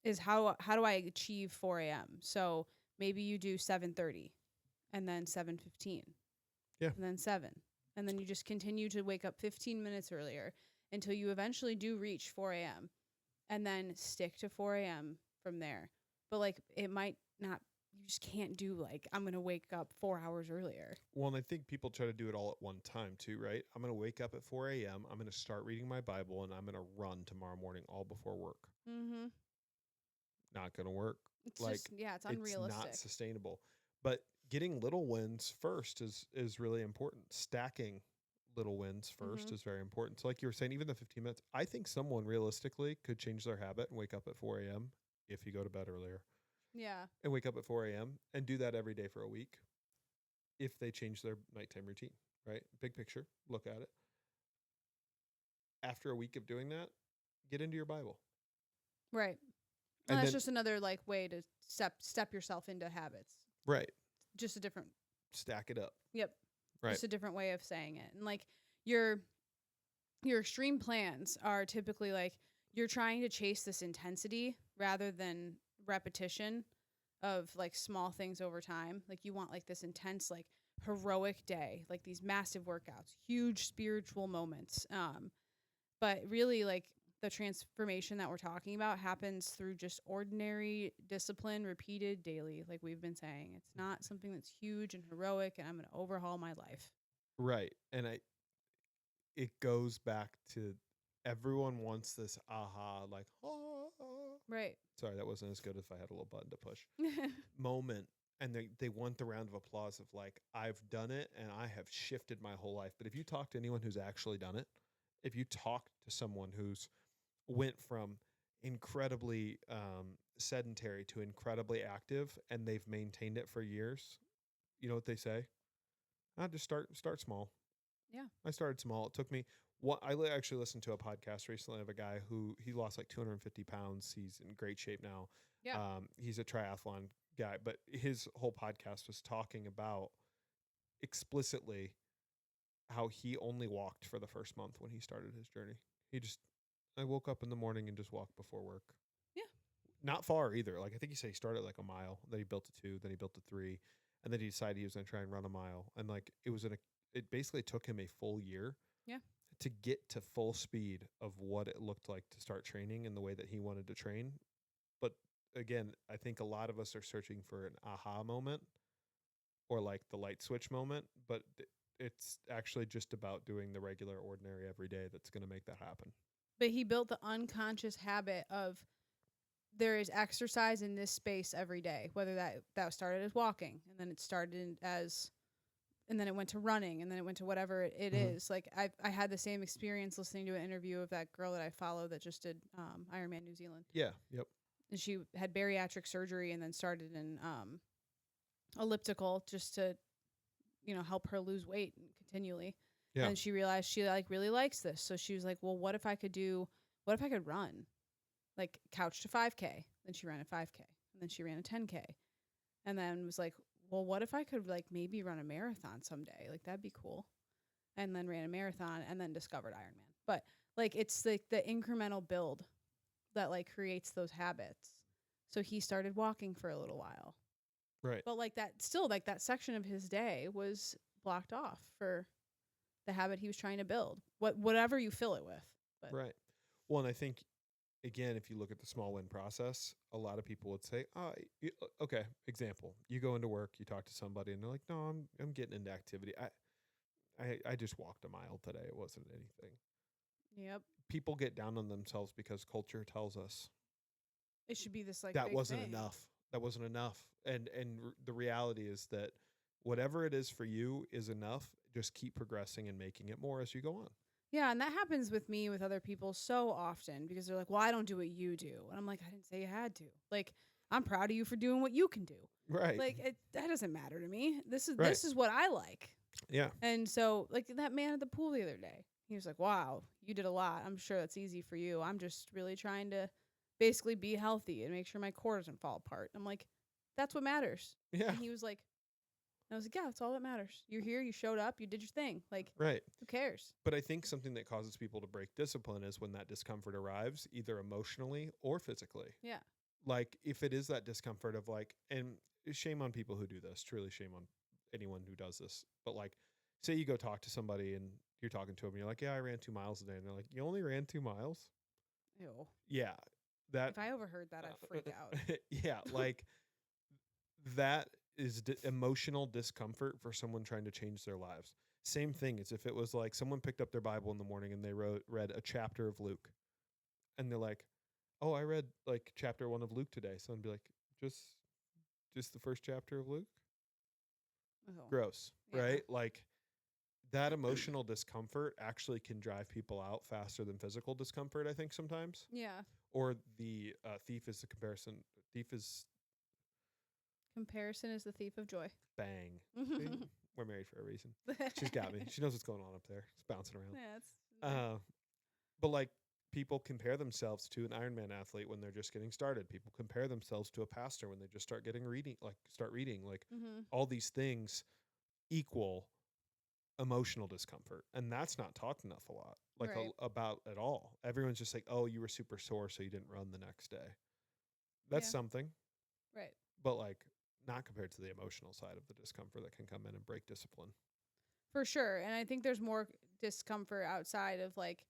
is how do I achieve 4 a.m.? So maybe you do 7:30 and then 7:15. Yeah. And then 7. And then you just continue to wake up 15 minutes earlier until you eventually do reach 4 a.m. and then stick to 4 a.m. from there. But like it might not, you just can't do like, I'm going to wake up 4 hours earlier. Well, and I think people try to do it all at one time too, right? I'm going to wake up at 4 a.m. I'm going to start reading my Bible, and I'm going to run tomorrow morning all before work. Not going to work. It's just, it's unrealistic. It's not sustainable. But getting little wins first is really important. Stacking little wins first is very important. So like you were saying, even the 15 minutes, I think someone realistically could change their habit and wake up at 4 a.m. if you go to bed earlier. Yeah. And wake up at 4 a.m. and do that every day for a week if they change their nighttime routine, right? Big picture, look at it. After a week of doing that, get into your Bible. Right. And that's just another like way to step yourself into habits. Right. Just a different. Stack it up. Yep. Right. Just a different way of saying it. And like your extreme plans are typically like you're trying to chase this intensity rather than repetition of like small things over time. Like you want like this intense, like heroic day, like these massive workouts, huge spiritual moments. But really like the transformation that we're talking about happens through just ordinary discipline repeated daily. Like we've been saying, it's not something that's huge and heroic and I'm going to overhaul my life. Right. And it goes back to everyone wants this aha, like, right. Sorry, that wasn't as good if I had a little button to push moment. And they want the round of applause of like, I've done it and I have shifted my whole life. But if you talk to anyone who's actually done it, if you talk to someone who's went from incredibly sedentary to incredibly active and they've maintained it for years, you know what they say? I just start small. Yeah. I started small. It took me I actually listened to a podcast recently of a guy who he lost like 250 pounds. He's in great shape now. Yeah. He's a triathlon guy, but his whole podcast was talking about explicitly how he only walked for the first month when he started his journey. I woke up in the morning and just walked before work. Yeah. Not far either. Like I think he said he started like a mile, then he built to 2, then he built to 3, and then he decided he was going to try and run a mile. And like it basically took him a full year. Yeah. To get to full speed of what it looked like to start training in the way that he wanted to train. But again, I think a lot of us are searching for an aha moment or like the light switch moment, but it's actually just about doing the regular, ordinary, everyday that's going to make that happen. But he built the unconscious habit of there is exercise in this space every day, whether that started as walking, and then it started as, and then it went to running, and then it went to whatever it is. Like I had the same experience listening to an interview of that girl that I follow that just did Ironman New Zealand. Yeah. Yep. And she had bariatric surgery and then started an elliptical just to, help her lose weight continually. Yeah. And she realized she really likes this. So she was like, well, what if I could run like couch to 5K? Then she ran a 5K, and then she ran a 10K, and then was like, well, what if I could like maybe run a marathon someday? Like that'd be cool. And then ran a marathon and then discovered Ironman. But like, it's like the incremental build that like creates those habits. So he started walking for a little while. Right. But like that, still like that section of his day was blocked off for the habit he was trying to build. Whatever you fill it with. But Right. Well, and I think, again, if you look at the small win process, a lot of people would say, okay, example, you go into work, you talk to somebody, and they're like, no, I'm getting into activity. I just walked a mile today. It wasn't anything. Yep. People get down on themselves because culture tells us It should be this like that big wasn't thing. enough. That wasn't enough. And the reality is that whatever it is for you is enough. Just keep progressing and making it more as you go on. Yeah, and that happens with me with other people so often because they're like, well, I don't do what you do. And I'm like, I didn't say you had to. Like, I'm proud of you for doing what you can do. Right. Like, that doesn't matter to me. This Right. is what I like. Yeah. And so, like, that man at the pool the other day, he was like, wow, you did a lot. I'm sure that's easy for you. I'm just really trying to basically be healthy and make sure my core doesn't fall apart. I'm like, that's what matters. Yeah. And he was like, I was like, yeah, that's all that matters. You're here, you showed up, you did your thing. Like, Right. who cares? But I think something that causes people to break discipline is when that discomfort arrives, either emotionally or physically. Yeah. Like, if it is that discomfort of like, and shame on people who do this, truly shame on anyone who does this. But like, say you go talk to somebody and you're talking to them and you're like, yeah, I ran 2 miles today. And they're like, you only ran 2 miles? Ew. Yeah. That. If I overheard that, I'd freak out. Yeah. Like, that is emotional discomfort for someone trying to change their lives. Same thing as if it was like someone picked up their Bible in the morning and they read a chapter of Luke. And they're like, oh, I read like chapter 1 of Luke today. So I'd be like, just the first chapter of Luke? Oh. Gross, Yeah. right? Like, that emotional discomfort actually can drive people out faster than physical discomfort, I think, sometimes. Yeah. Or the thief is the comparison. Thief is Comparison is the thief of joy. bang. See? We're married for a reason. She's got me. She knows what's going on up there. It's bouncing around. Yeah, it's But like, people compare themselves to an Ironman athlete when they're just getting started. People compare themselves to a pastor when they just start reading. Like all these things equal emotional discomfort, and that's not talked enough a lot, like Right. about at all. Everyone's just like, oh, you were super sore, so you didn't run the next day. That's Yeah. something, right. but like not compared to the emotional side of the discomfort that can come in and break discipline. For sure. And I think there's more discomfort outside of like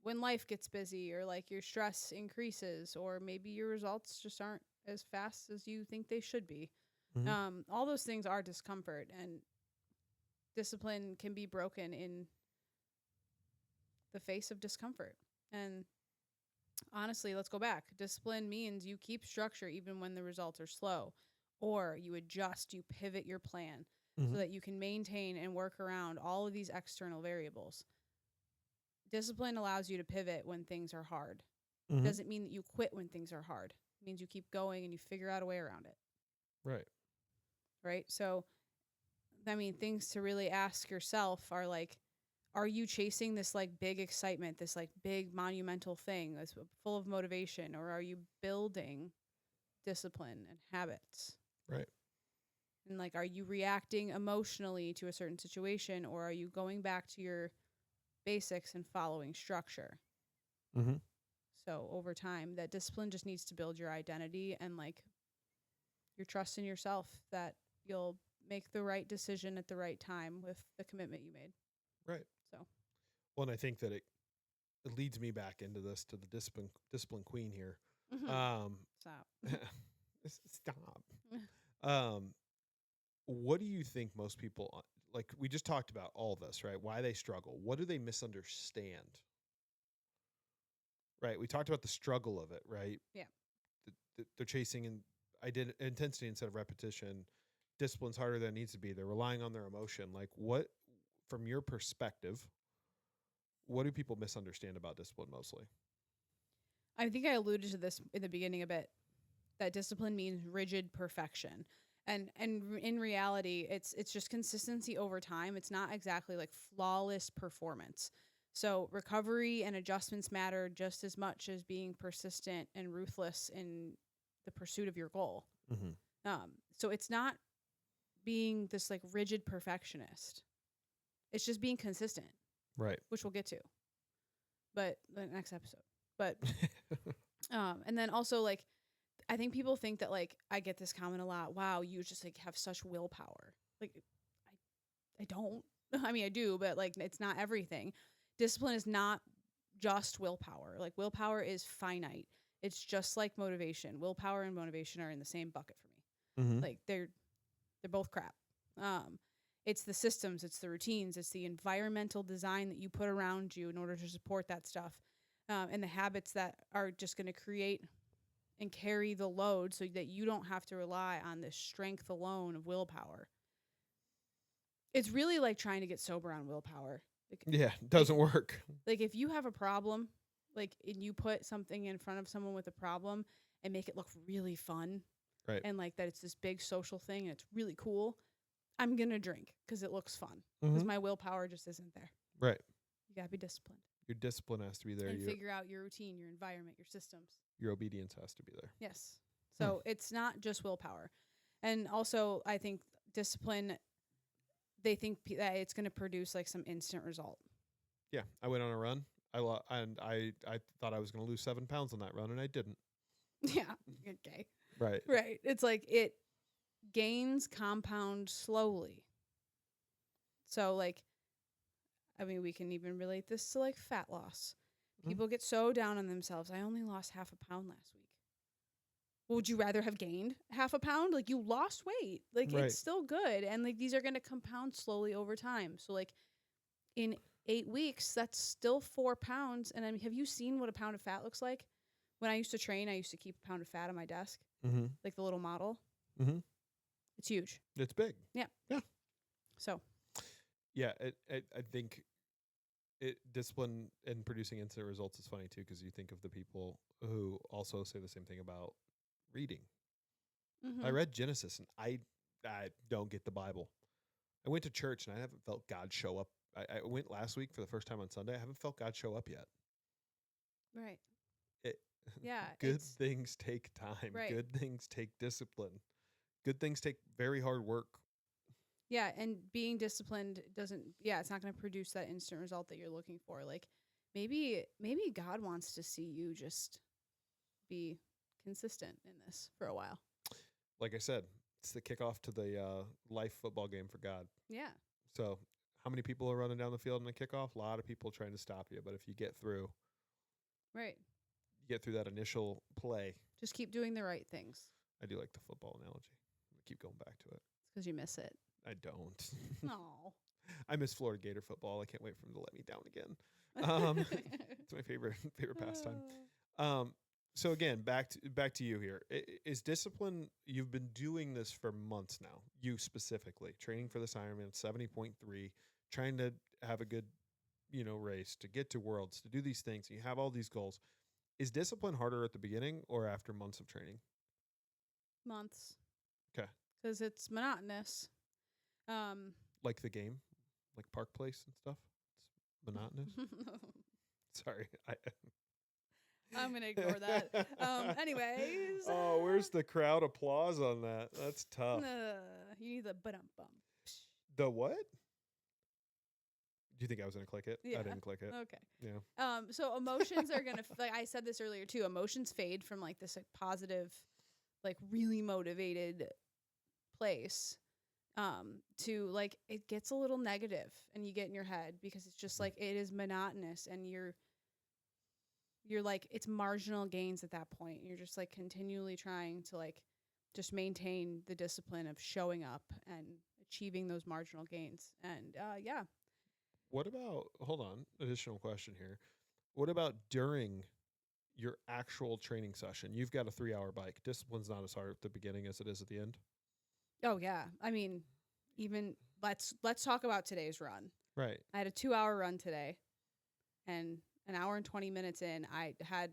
when life gets busy or like your stress increases or maybe your results just aren't as fast as you think they should be. Mhm. All those things are discomfort, and discipline can be broken in the face of discomfort. And honestly, let's go back. Discipline means you keep structure even when the results are slow, or you adjust, you pivot your plan so that you can maintain and work around all of these external variables. Discipline allows you to pivot when things are hard. Mhm. Doesn't mean that you quit when things are hard. It means you keep going and you figure out a way around it. Right. Right? So, I mean, things to really ask yourself are like, are you chasing this like big excitement, this like big monumental thing that's full of motivation, or are you building discipline and habits? Right. And like, are you reacting emotionally to a certain situation, or are you going back to your basics and following structure? Mm-hmm. So over time, that discipline just needs to build your identity and like your trust in yourself that you'll make the right decision at the right time with the commitment you made. Right. So, well, and I think that it leads me back into this to the discipline queen here. Stop. Stop. What do you think most people like we just talked about all this, right? Why they struggle. What do they misunderstand? Right. We talked about the struggle of it, right? Yeah. They're chasing intensity instead of repetition. Discipline's harder than it needs to be. They're relying on their emotion. Like, what, from your perspective, what do people misunderstand about discipline mostly? I think I alluded to this in the beginning a bit, that discipline means rigid perfection. And in reality, it's just consistency over time. It's not exactly like flawless performance. So recovery and adjustments matter just as much as being persistent and ruthless in the pursuit of your goal. Mm-hmm. So it's not being this like rigid perfectionist. It's just being consistent, Right. which we'll get to, but the next episode. But and then also like, I think people think that like, I get this comment a lot. Wow, you just like have such willpower. Like, I don't. I mean, I do, but like, it's not everything. Discipline is not just willpower. Like, willpower is finite. It's just like motivation. Willpower and motivation are in the same bucket for me. Mm-hmm. Like, they're both crap. It's the systems, it's the routines, it's the environmental design that you put around you in order to support that stuff, and the habits that are just going to create and carry the load so that you don't have to rely on the strength alone of willpower. It's really like trying to get sober on willpower. Like, Yeah, it doesn't work. Like, if you have a problem, like, and you put something in front of someone with a problem and make it look really fun, right? And like that it's this big social thing and it's really cool, I'm going to drink because it looks fun. Because my willpower just isn't there. Right. You got to be disciplined. Your discipline has to be there. And figure out your routine, your environment, your systems. Your obedience has to be there. Yes. So it's not just willpower. And also, I think discipline, they think that it's going to produce like some instant result. Yeah. I went on a run. I thought I was going to lose 7 pounds on that run, and I didn't. Yeah. Okay. Right. Right. It's like it gains compound slowly. So like, I mean, we can even relate this to like fat loss. People get so down on themselves. I only lost 0.5 pound last week. Well, would you rather have gained 0.5 pound? Like, you lost weight. Like, Right. It's still good. And like, these are going to compound slowly over time. So like in 8 weeks, that's still 4 pounds. And I mean, have you seen what a pound of fat looks like? When I used to train, I used to keep a pound of fat on my desk, like the little model. It's huge. It's big. Yeah. Yeah. So. Yeah, I think discipline and producing instant results is funny too, because you think of the people who also say the same thing about reading. I read Genesis and I don't get the Bible. I went to church and I haven't felt God show up. I went last week for the first time on Sunday. I haven't felt God show up yet. Right. Yeah. Good things take time. Right. Good things take discipline. Good things take very hard work. Yeah, and being disciplined it's not going to produce that instant result that you're looking for. Like, maybe God wants to see you just be consistent in this for a while. Like I said, it's the kickoff to the life football game for God. Yeah. So how many people are running down the field in the kickoff? A lot of people trying to stop you. But if you get through, right, you get through that initial play. Just keep doing the right things. I do like the football analogy. I'm gonna keep going back to it. It's because you miss it. I don't. No. I miss Florida Gator football. I can't wait for them to let me down again. It's my favorite pastime. So again, back to you here. Is discipline? You've been doing this for months now. You specifically training for this Ironman 70.3, trying to have a good, race, to get to Worlds, to do these things. You have all these goals. Is discipline harder at the beginning or after months of training? Months. Okay. Because it's monotonous. Like the game, like Park Place and stuff. It's monotonous. Sorry, I'm gonna ignore that. Anyways. Oh, where's the crowd applause on that? That's tough. You need the bum. The what? Do you think I was gonna click it? Yeah. I didn't click it. Okay. Yeah. So emotions are gonna like I said this earlier too. Emotions fade from like this like positive, like really motivated place, to like it gets a little negative and you get in your head because it's just like it is monotonous and you're like it's marginal gains at that point. You're just like continually trying to like just maintain the discipline of showing up and achieving those marginal gains. And yeah. What about, hold on, additional question here. What about during your actual training session? You've got a 3-hour bike. Discipline's not as hard at the beginning as it is at the end. Oh yeah. I mean, even let's talk about today's run. Right. I had a 2-hour run today, and an hour and 20 minutes in, I had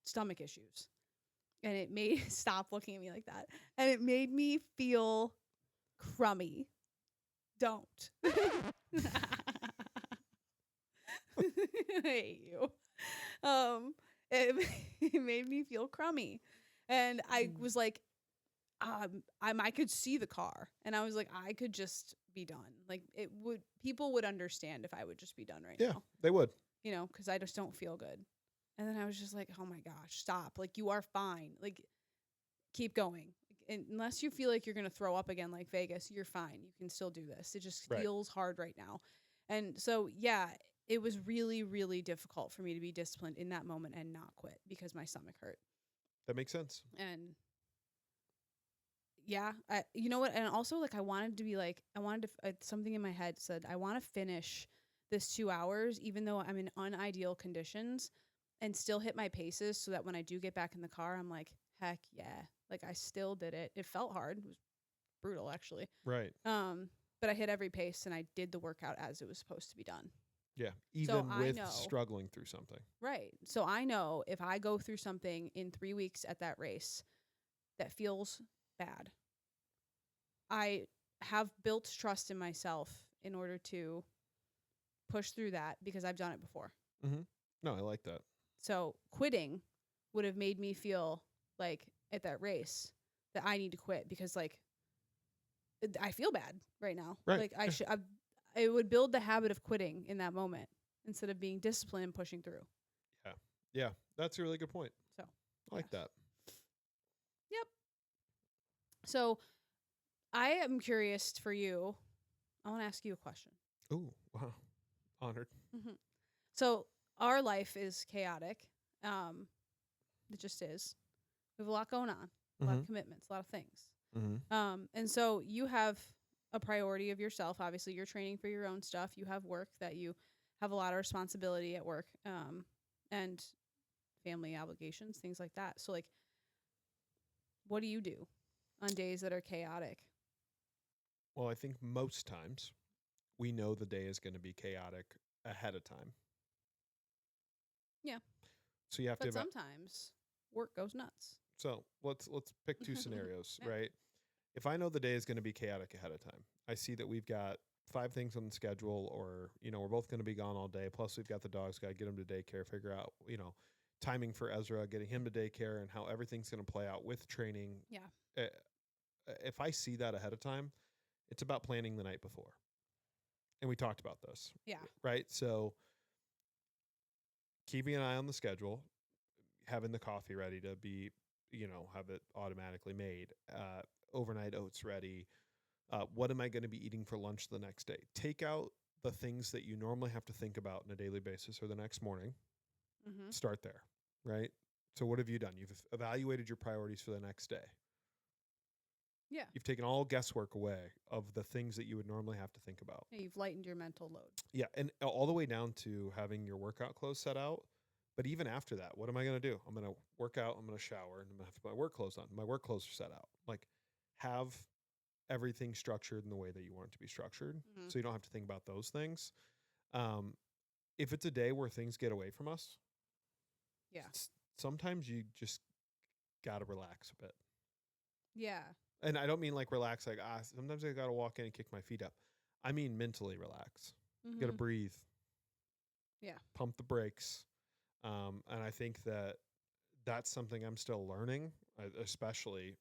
stomach issues. And it made stop looking at me like that. And it made me feel crummy. Don't. I hate you. It, it made me feel crummy. And I was like, I could see the car, and I was like, I could just be done. Like people would understand if I would just be done right now. Yeah, they would. You know, because I just don't feel good. And then I was just like, oh my gosh, stop. Like, you are fine. Like, keep going. Unless you feel like you're going to throw up again like Vegas, you're fine. You can still do this. It just feels hard right now. And so, yeah, it was really, really difficult for me to be disciplined in that moment and not quit because my stomach hurt. That makes sense. And yeah, you know what? And also, like, I wanted something in my head said, I want to finish this 2 hours, even though I'm in unideal conditions, and still hit my paces so that when I do get back in the car, I'm like, heck yeah. Like, I still did it. It felt hard. It was brutal, actually. Right. But I hit every pace and I did the workout as it was supposed to be done. Yeah. Even with struggling through something. Right. So I know if I go through something in 3 weeks at that race that feels bad, I have built trust in myself in order to push through that because I've done it before. Mm-hmm. No, I like that. So quitting would have made me feel like at that race that I need to quit because, like, I feel bad right now. Right. Like, it would build the habit of quitting in that moment instead of being disciplined and pushing through. Yeah. Yeah. That's a really good point. So I like that. Yep. So I am curious for you. I want to ask you a question. Ooh, wow. Honored. Mm-hmm. So our life is chaotic. It just is. We have a lot going on, a lot of commitments, a lot of things. Mm-hmm. And so you have a priority of yourself. Obviously, you're training for your own stuff. You have work that you have a lot of responsibility at work, and family obligations, things like that. So, like, what do you do on days that are chaotic? Well, I think most times we know the day is going to be chaotic ahead of time. Yeah. So you have but to. Sometimes work goes nuts. So let's pick two scenarios, Yeah. right? If I know the day is going to be chaotic ahead of time, I see that we've got 5 things on the schedule, or we're both going to be gone all day. Plus, we've got the dogs. Got to get them to daycare. Figure out timing for Ezra, getting him to daycare, and how everything's going to play out with training. Yeah. If I see that ahead of time, it's about planning the night before. And we talked about this. Yeah. Right? So keeping an eye on the schedule, having the coffee ready to be, have it automatically made, overnight oats ready. What am I going to be eating for lunch the next day? Take out the things that you normally have to think about on a daily basis or the next morning. Mm-hmm. Start there, right? So what have you done? You've evaluated your priorities for the next day. Yeah. You've taken all guesswork away of the things that you would normally have to think about. Yeah, you've lightened your mental load. Yeah, and all the way down to having your workout clothes set out. But even after that, what am I going to do? I'm going to work out, I'm going to shower, and I'm going to have to put my work clothes on. My work clothes are set out. Like, have everything structured in the way that you want it to be structured, so you don't have to think about those things. If it's a day where things get away from us, sometimes you just got to relax a bit. Yeah. And I don't mean like relax, like, sometimes I got to walk in and kick my feet up. I mean mentally relax. Mm-hmm. Got to breathe. Yeah. Pump the brakes. And I think that that's something I'm still learning, especially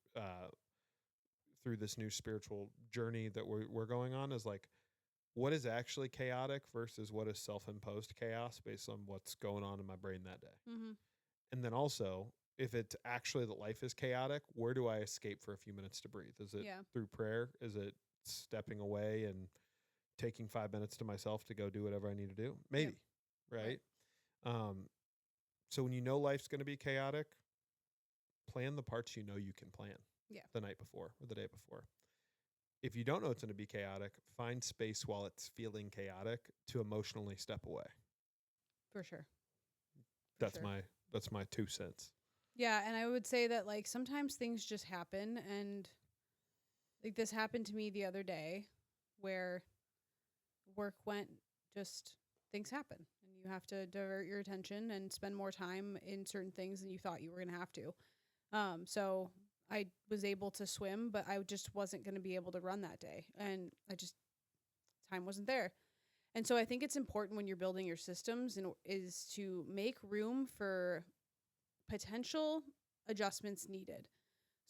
through this new spiritual journey that we're going on, is like, what is actually chaotic versus what is self-imposed chaos based on what's going on in my brain that day. Mm-hmm. And then also, if it's actually that life is chaotic, where do I escape for a few minutes to breathe? Is it through prayer? Is it stepping away and taking 5 minutes to myself to go do whatever I need to do? Maybe, right? So when you know life's going to be chaotic, plan the parts you know you can plan the night before or the day before. if you don't know it's going to be chaotic, find space while it's feeling chaotic to emotionally step away. For sure. That's my 2 cents. Yeah, and I would say that like sometimes things just happen, and like this happened to me the other day where work went just things happen and you have to divert your attention and spend more time in certain things than you thought you were going to have to. So I was able to swim, but I just wasn't going to be able to run that day, and time wasn't there. And so I think it's important when you're building your systems is to make room for potential adjustments needed.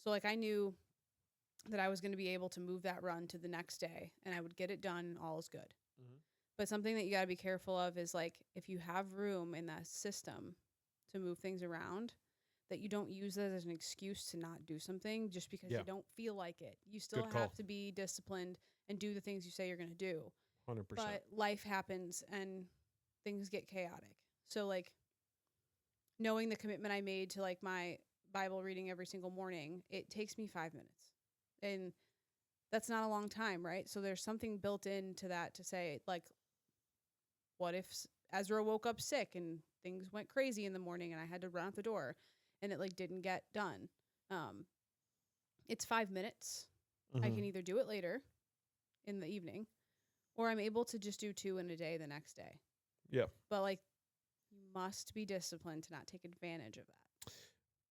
So like I knew that I was going to be able to move that run to the next day and I would get it done, all is good. Mm-hmm. But something that you got to be careful of is like if you have room in that system to move things around, that you don't use that as an excuse to not do something just because you don't feel like it. You still have to be disciplined and do the things you say you're going to do. 100%. But life happens and things get chaotic. So like knowing the commitment I made to like my Bible reading every single morning, it takes me 5 minutes. And that's not a long time, right? So there's something built into that to say, like, what if Ezra woke up sick and things went crazy in the morning and I had to run out the door and it like didn't get done? It's 5 minutes. Mm-hmm. I can either do it later in the evening or I'm able to just do 2 in a day the next day. Yeah. But like, you must be disciplined to not take advantage of that.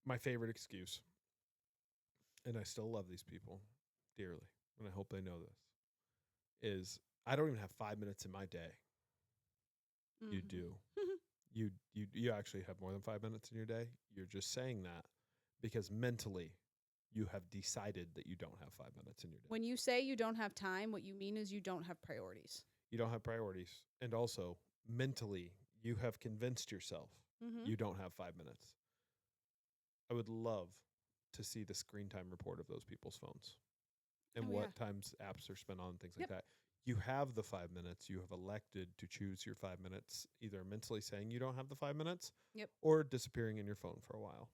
My favorite excuse, and I still love these people dearly, and I hope they know this, is I don't even have 5 minutes in my day. Mm-hmm. You do. You actually have more than 5 minutes in your day. You're just saying that because mentally you have decided that you don't have 5 minutes in your day. When you say you don't have time, what you mean is you don't have priorities. You don't have priorities. And also mentally you have convinced yourself you don't have 5 minutes. I would love to see the screen time report of those people's phones and what times apps are spent on, things like that. You have the 5 minutes. You have elected to choose your 5 minutes, either mentally saying you don't have the 5 minutes or disappearing in your phone for a while.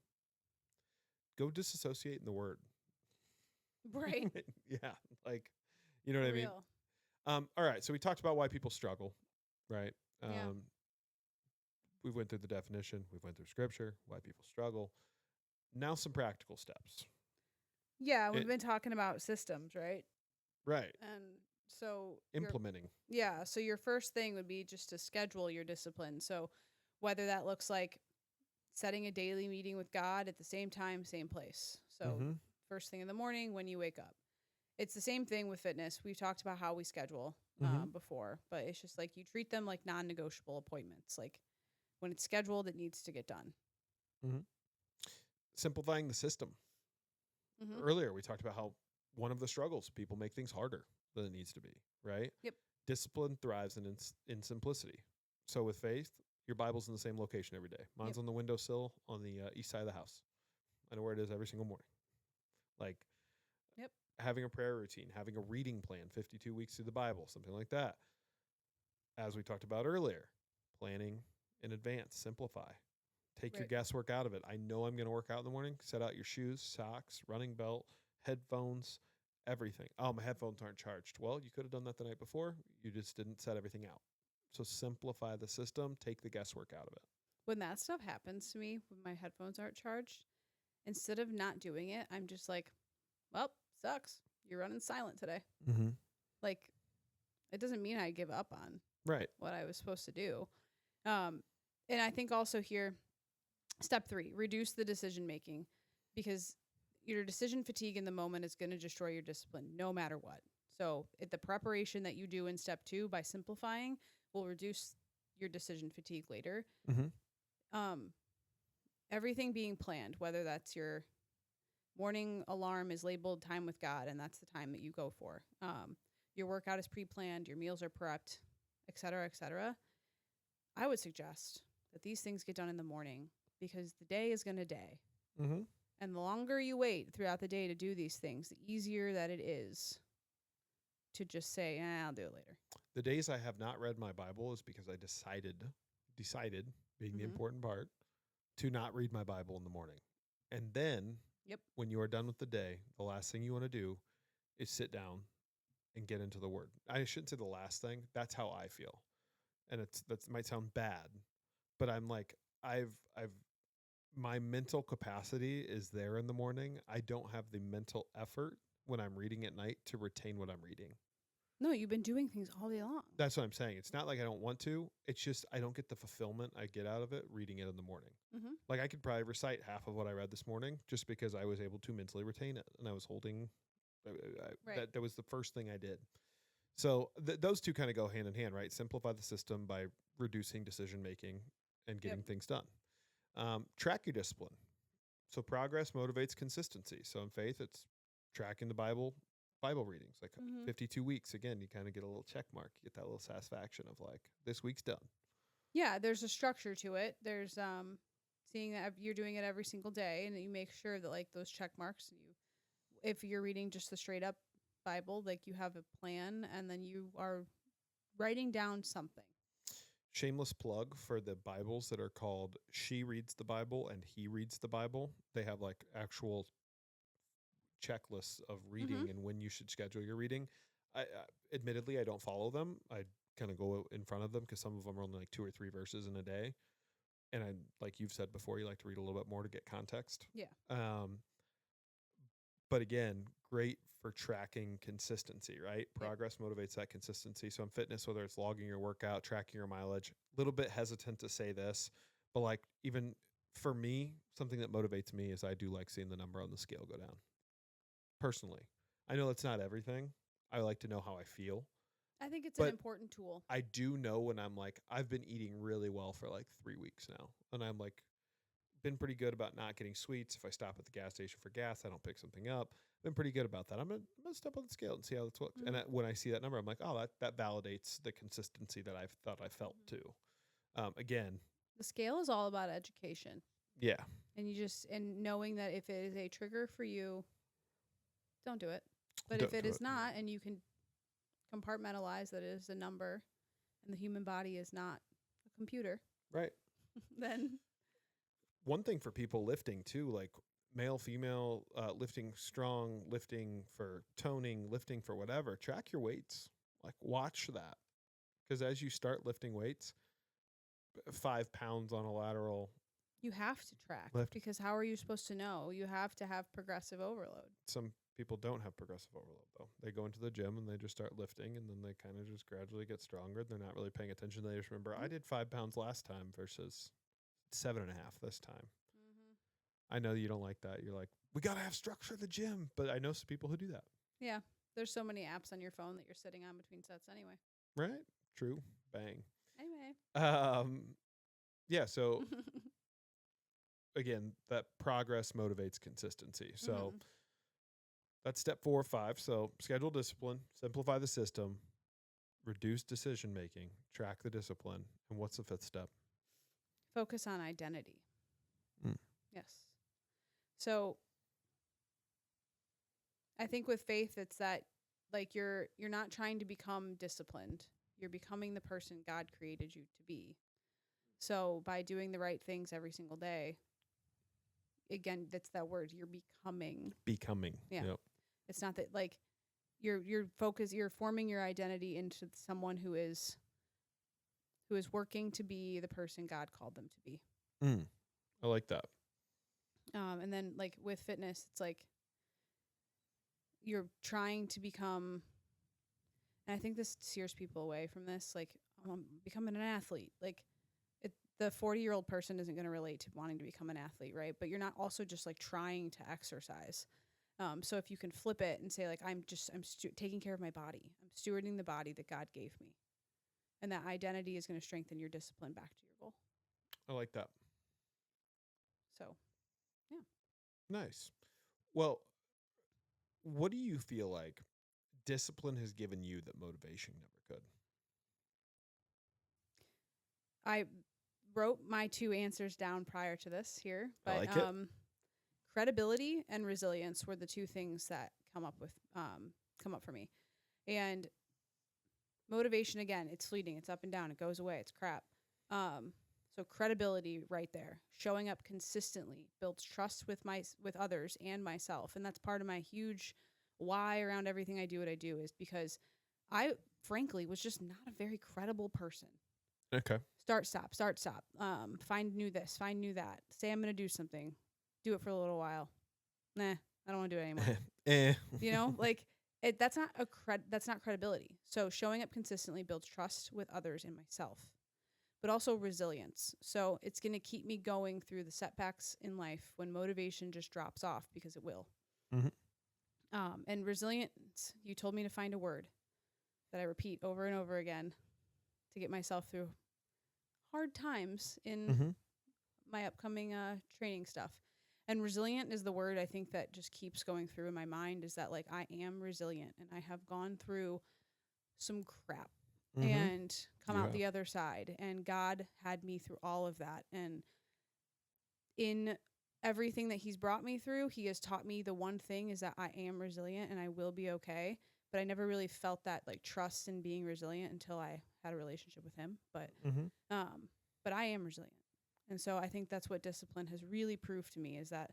Go disassociate in the word. Right. Yeah. Like, you know what I mean? All right. So we talked about why people struggle, right? We went through the definition. We went through scripture, why people struggle. Now some practical steps. Yeah, we've been talking about systems, right? Right. And so implementing. So your first thing would be just to schedule your discipline. So whether that looks like setting a daily meeting with God at the same time, same place. So first thing in the morning when you wake up. It's the same thing with fitness. We've talked about how we schedule before, but it's just like you treat them like non-negotiable appointments. Like when it's scheduled, it needs to get done. Simplifying the system. Earlier, we talked about how one of the struggles, people make things harder than it needs to be, right? Yep. Discipline thrives in simplicity. So with faith, your Bible's in the same location every day. Mine's on the windowsill on the east side of the house. I know where it is every single morning. Like having a prayer routine, having a reading plan, 52 weeks through the Bible, something like that. As we talked about earlier, planning in advance, simplify. Take your guesswork out of it. I know I'm going to work out in the morning. Set out your shoes, socks, running belt, headphones, everything. Oh, my headphones aren't charged. Well, you could have done that the night before. You just didn't set everything out. So simplify the system. Take the guesswork out of it. When that stuff happens to me, when my headphones aren't charged, instead of not doing it, I'm just like, well, sucks. You're running silent today. Like, it doesn't mean I give up on what I was supposed to do. And I think also here, step 3, reduce the decision making, because your decision fatigue in the moment is going to destroy your discipline no matter what. So the preparation that you do in step 2 by simplifying will reduce your decision fatigue later. Everything being planned, whether that's your morning alarm is labeled time with God, and that's the time that you go for. Your workout is pre-planned, your meals are prepped, et cetera, et cetera. I would suggest that these things get done in the morning because the day is going to day. And the longer you wait throughout the day to do these things, the easier that it is to just say, I'll do it later. The days I have not read my Bible is because I decided being the important part, to not read my Bible in the morning. And then when you are done with the day, the last thing you want to do is sit down and get into the word. I shouldn't say the last thing. That's how I feel. And that might sound bad, but I'm like, I've my mental capacity is there in the morning. I don't have the mental effort when I'm reading at night to retain what I'm reading. No, you've been doing things all day long. That's what I'm saying. It's not like I don't want to. It's just I don't get the fulfillment I get out of it reading it in the morning. Mm-hmm. Like I could probably recite half of what I read this morning just because I was able to mentally retain it, and I was holding. Right. That was the first thing I did. So those two kind of go hand in hand, right? Simplify the system by reducing decision making and getting things done. Track your discipline. So progress motivates consistency. So in faith, it's tracking the Bible readings, like 52 weeks. Again, you kind of get a little check mark. You get that little satisfaction of like, this week's done. Yeah, there's a structure to it. There's seeing that you're doing it every single day, and that you make sure that like those check marks, if you're reading just the straight up Bible, like you have a plan, and then you are writing down something. Shameless plug for the Bibles that are called She Reads the Bible and He Reads the Bible. They have like actual checklists of reading and when you should schedule your reading. Admittedly, I don't follow them. I kind of go in front of them because some of them are only like 2 or 3 verses in a day. And I, like you've said before, you like to read a little bit more to get context. Yeah. But again, great for tracking consistency, right? Progress motivates that consistency. So in fitness, whether it's logging your workout, tracking your mileage, a little bit hesitant to say this, but like even for me, something that motivates me is I do like seeing the number on the scale go down. Personally, I know that's not everything. I like to know how I feel. I think it's an important tool. I do know when I'm like, I've been eating really well for like 3 weeks now, and I'm like, been pretty good about not getting sweets. If I stop at the gas station for gas, I don't pick something up. Been pretty good about that. I'm gonna step on the scale and see how this looks. And when I see that number, I'm like, oh, that validates the consistency that I thought I felt too. Again, the scale is all about education. Yeah. And knowing that if it is a trigger for you, don't do it. But if it is not, and you can compartmentalize that it is a number, and the human body is not a computer, right? Then one thing for people lifting too, like male, female, lifting strong, lifting for toning, lifting for whatever, track your weights. Like watch that. Because as you start lifting weights, 5 pounds on a lateral. You have to track lift. Because how are you supposed to know? You have to have progressive overload. Some people don't have progressive overload though. They go into the gym and they just start lifting and then they kind of just gradually get stronger. They're not really paying attention. They just remember, I did 5 pounds last time versus 7.5 this time. I know you don't like that. You're like, we got to have structure at the gym. But I know some people who do that. Yeah. There's so many apps on your phone that you're sitting on between sets anyway. Right? True. Bang. Anyway. Yeah. So again, that progress motivates consistency. So that's step 4 or 5. So schedule discipline, simplify the system, reduce decision making, track the discipline. And what's the 5th step? Focus on identity. Yes. So I think with faith, it's that like you're not trying to become disciplined. You're becoming the person God created you to be. So by doing the right things every single day, again, that's that word, you're becoming. Yeah. Yep. It's not that like you're forming your identity into someone who is working to be the person God called them to be. I like that. And then like with fitness, it's like you're trying to become, and I think this steers people away from this, like becoming an athlete. Like the 40-year-old person isn't going to relate to wanting to become an athlete, right? But you're not also just like trying to exercise. So if you can flip it and say like, I'm taking care of my body. I'm stewarding the body that God gave me. And that identity is going to strengthen your discipline back to your goal. I like that. So, yeah. Nice. Well, what do you feel like discipline has given you that motivation never could? I wrote my 2 answers down prior to this here, but I like it. Credibility and resilience were the 2 things that come up for me. And motivation, again, it's fleeting, it's up and down, it goes away, it's crap. So credibility right there, showing up consistently builds trust with others and myself. And that's part of my huge why around everything I do what I do is because I frankly was just not a very credible person. Okay. Start, stop. Find new this, find new that. Say I'm going to do something. Do it for a little while. Nah, I don't want to do it anymore. You know, like that's not credibility. So showing up consistently builds trust with others and myself, but also resilience. So it's going to keep me going through the setbacks in life when motivation just drops off, because it will. And resilience, you told me to find a word that I repeat over and over again to get myself through hard times in my upcoming training stuff. And resilient is the word I think that just keeps going through in my mind, is that like I am resilient and I have gone through some crap and come out the other side, and God had me through all of that. And in everything that he's brought me through, he has taught me the one thing is that I am resilient and I will be okay. But I never really felt that like trust in being resilient until I had a relationship with him. But I am resilient. And so I think that's what discipline has really proved to me, is that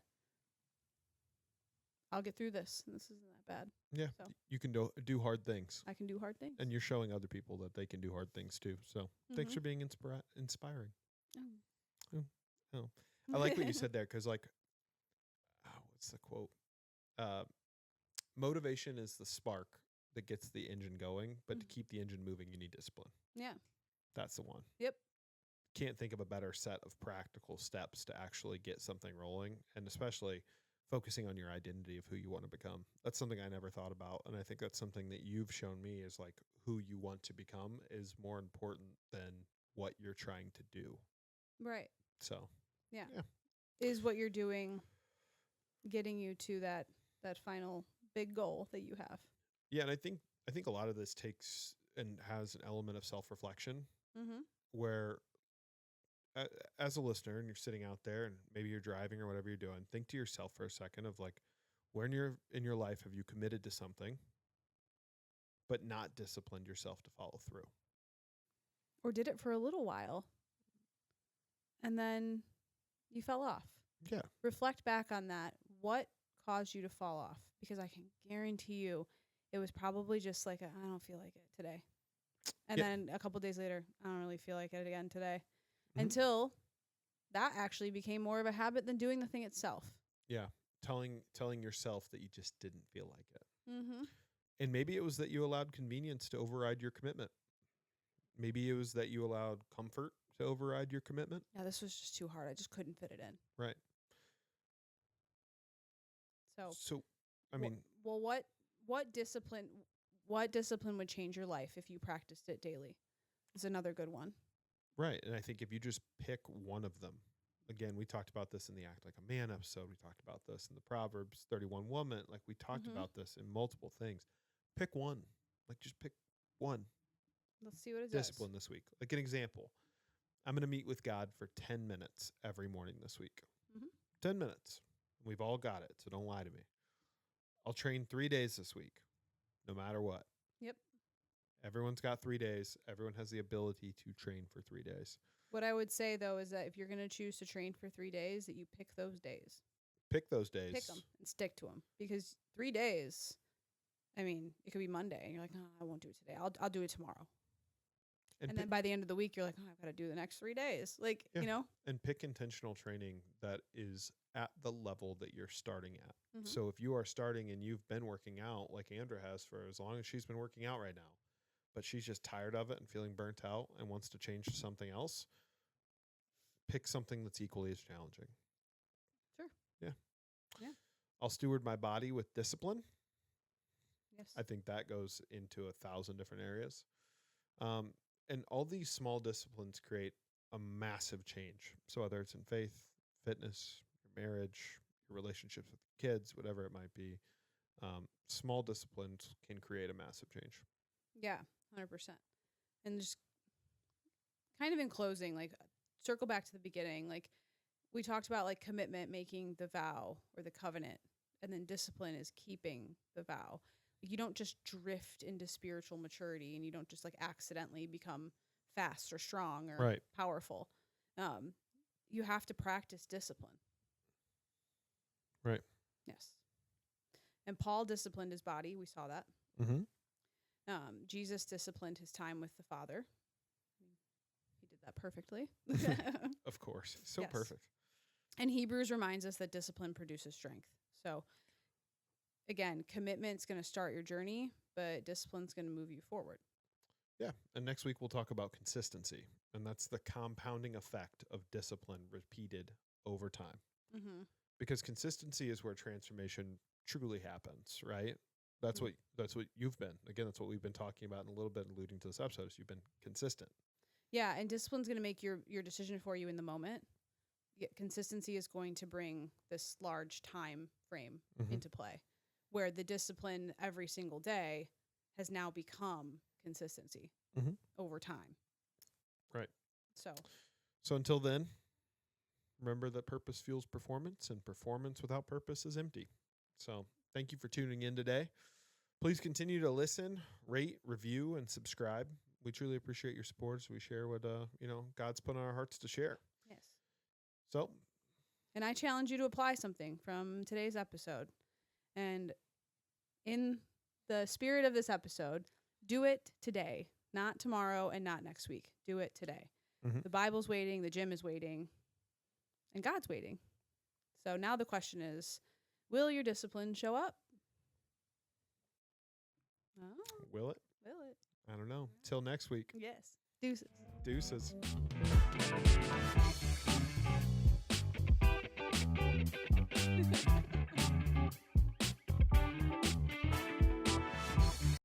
I'll get through this, and this isn't that bad. Yeah. So You can do hard things. I can do hard things. And you're showing other people that they can do hard things too. So thanks for being inspiring. Oh. I like what you said there, because like, what's the quote? Motivation is the spark that gets the engine going, but to keep the engine moving, you need discipline. Yeah. That's the one. Yep. Can't think of a better set of practical steps to actually get something rolling, and especially focusing on your identity of who you want to become. That's something I never thought about, and I think that's something that you've shown me, is like who you want to become is more important than what you're trying to do. Right. So, yeah. Is what you're doing getting you to that final big goal that you have? Yeah, and I think a lot of this takes and has an element of self-reflection, where as a listener and you're sitting out there and maybe you're driving or whatever you're doing, think to yourself for a second of like, where in your life have you committed to something but not disciplined yourself to follow through? Or did it for a little while and then you fell off? Yeah. Reflect back on that. What caused you to fall off? Because I can guarantee you it was probably just like, I don't feel like it today. And then a couple days later, I don't really feel like it again today. Until that actually became more of a habit than doing the thing itself. Yeah. Telling yourself that you just didn't feel like it. And maybe it was that you allowed convenience to override your commitment. Maybe it was that you allowed comfort to override your commitment. Yeah, this was just too hard. I just couldn't fit it in. Right. So I mean, well, what discipline would change your life if you practiced it daily? Is another good one. Right. And I think if you just pick one of them, again, we talked about this in the Act Like a Man episode. We talked about this in the Proverbs 31 woman. Like we talked about this in multiple things. Pick one. Like just pick one. Let's see what it Discipline this week. Like an example, I'm going to meet with God for 10 minutes every morning this week. 10 minutes. We've all got it, so don't lie to me. I'll train 3 days this week, no matter what. Yep. Everyone's got 3 days. Everyone has the ability to train for 3 days. What I would say, though, is that if you're going to choose to train for 3 days, that you pick those days. Pick those days. Pick them and stick to them. Because 3 days, I mean, it could be Monday. And you're like, oh, I won't do it today. I'll do it tomorrow. And then by the end of the week, you're like, oh, I've got to do the next 3 days. Like, you know? And pick intentional training that is at the level that you're starting at. So if you are starting and you've been working out like Andra has for as long as she's been working out right now, but she's just tired of it and feeling burnt out and wants to change to something else, pick something that's equally as challenging. Sure. Yeah. I'll steward my body with discipline. Yes. I think that goes into 1,000 different areas. And all these small disciplines create a massive change. So whether it's in faith, fitness, your marriage, your relationships with kids, whatever it might be, small disciplines can create a massive change. Yeah, 100%. And just kind of in closing, like circle back to the beginning, like we talked about like commitment, making the vow or the covenant, and then discipline is keeping the vow. You don't just drift into spiritual maturity, and you don't just like accidentally become fast or strong or powerful. You have to practice discipline. Right. Yes. And Paul disciplined his body. We saw that. Mm-hmm. Jesus disciplined his time with the Father. He did that perfectly. Of course. So Yes. perfect. And Hebrews reminds us that discipline produces strength. So, again, commitment's going to start your journey, but discipline's going to move you forward. Yeah. And next week we'll talk about consistency. And that's the compounding effect of discipline repeated over time. Mm-hmm. Because consistency is where transformation truly happens, right? That's what you've been. Again, that's what we've been talking about and a little bit alluding to this episode is you've been consistent. Yeah, and discipline's going to make your decision for you in the moment. Yet consistency is going to bring this large time frame into play, where the discipline every single day has now become consistency over time. Right. So until then, remember that purpose fuels performance, and performance without purpose is empty. So thank you for tuning in today. Please continue to listen, rate, review, and subscribe. We truly appreciate your support as we share what God's put on our hearts to share. yes. So, And I challenge you to apply something from today's episode. And in the spirit of this episode, do it today, not tomorrow and not next week. Do it today. The Bible's waiting, the gym is waiting, and God's waiting. So now the question is, will your discipline show up? Oh, will it? will it? I don't know. Till next week. Yes. Deuces. Deuces.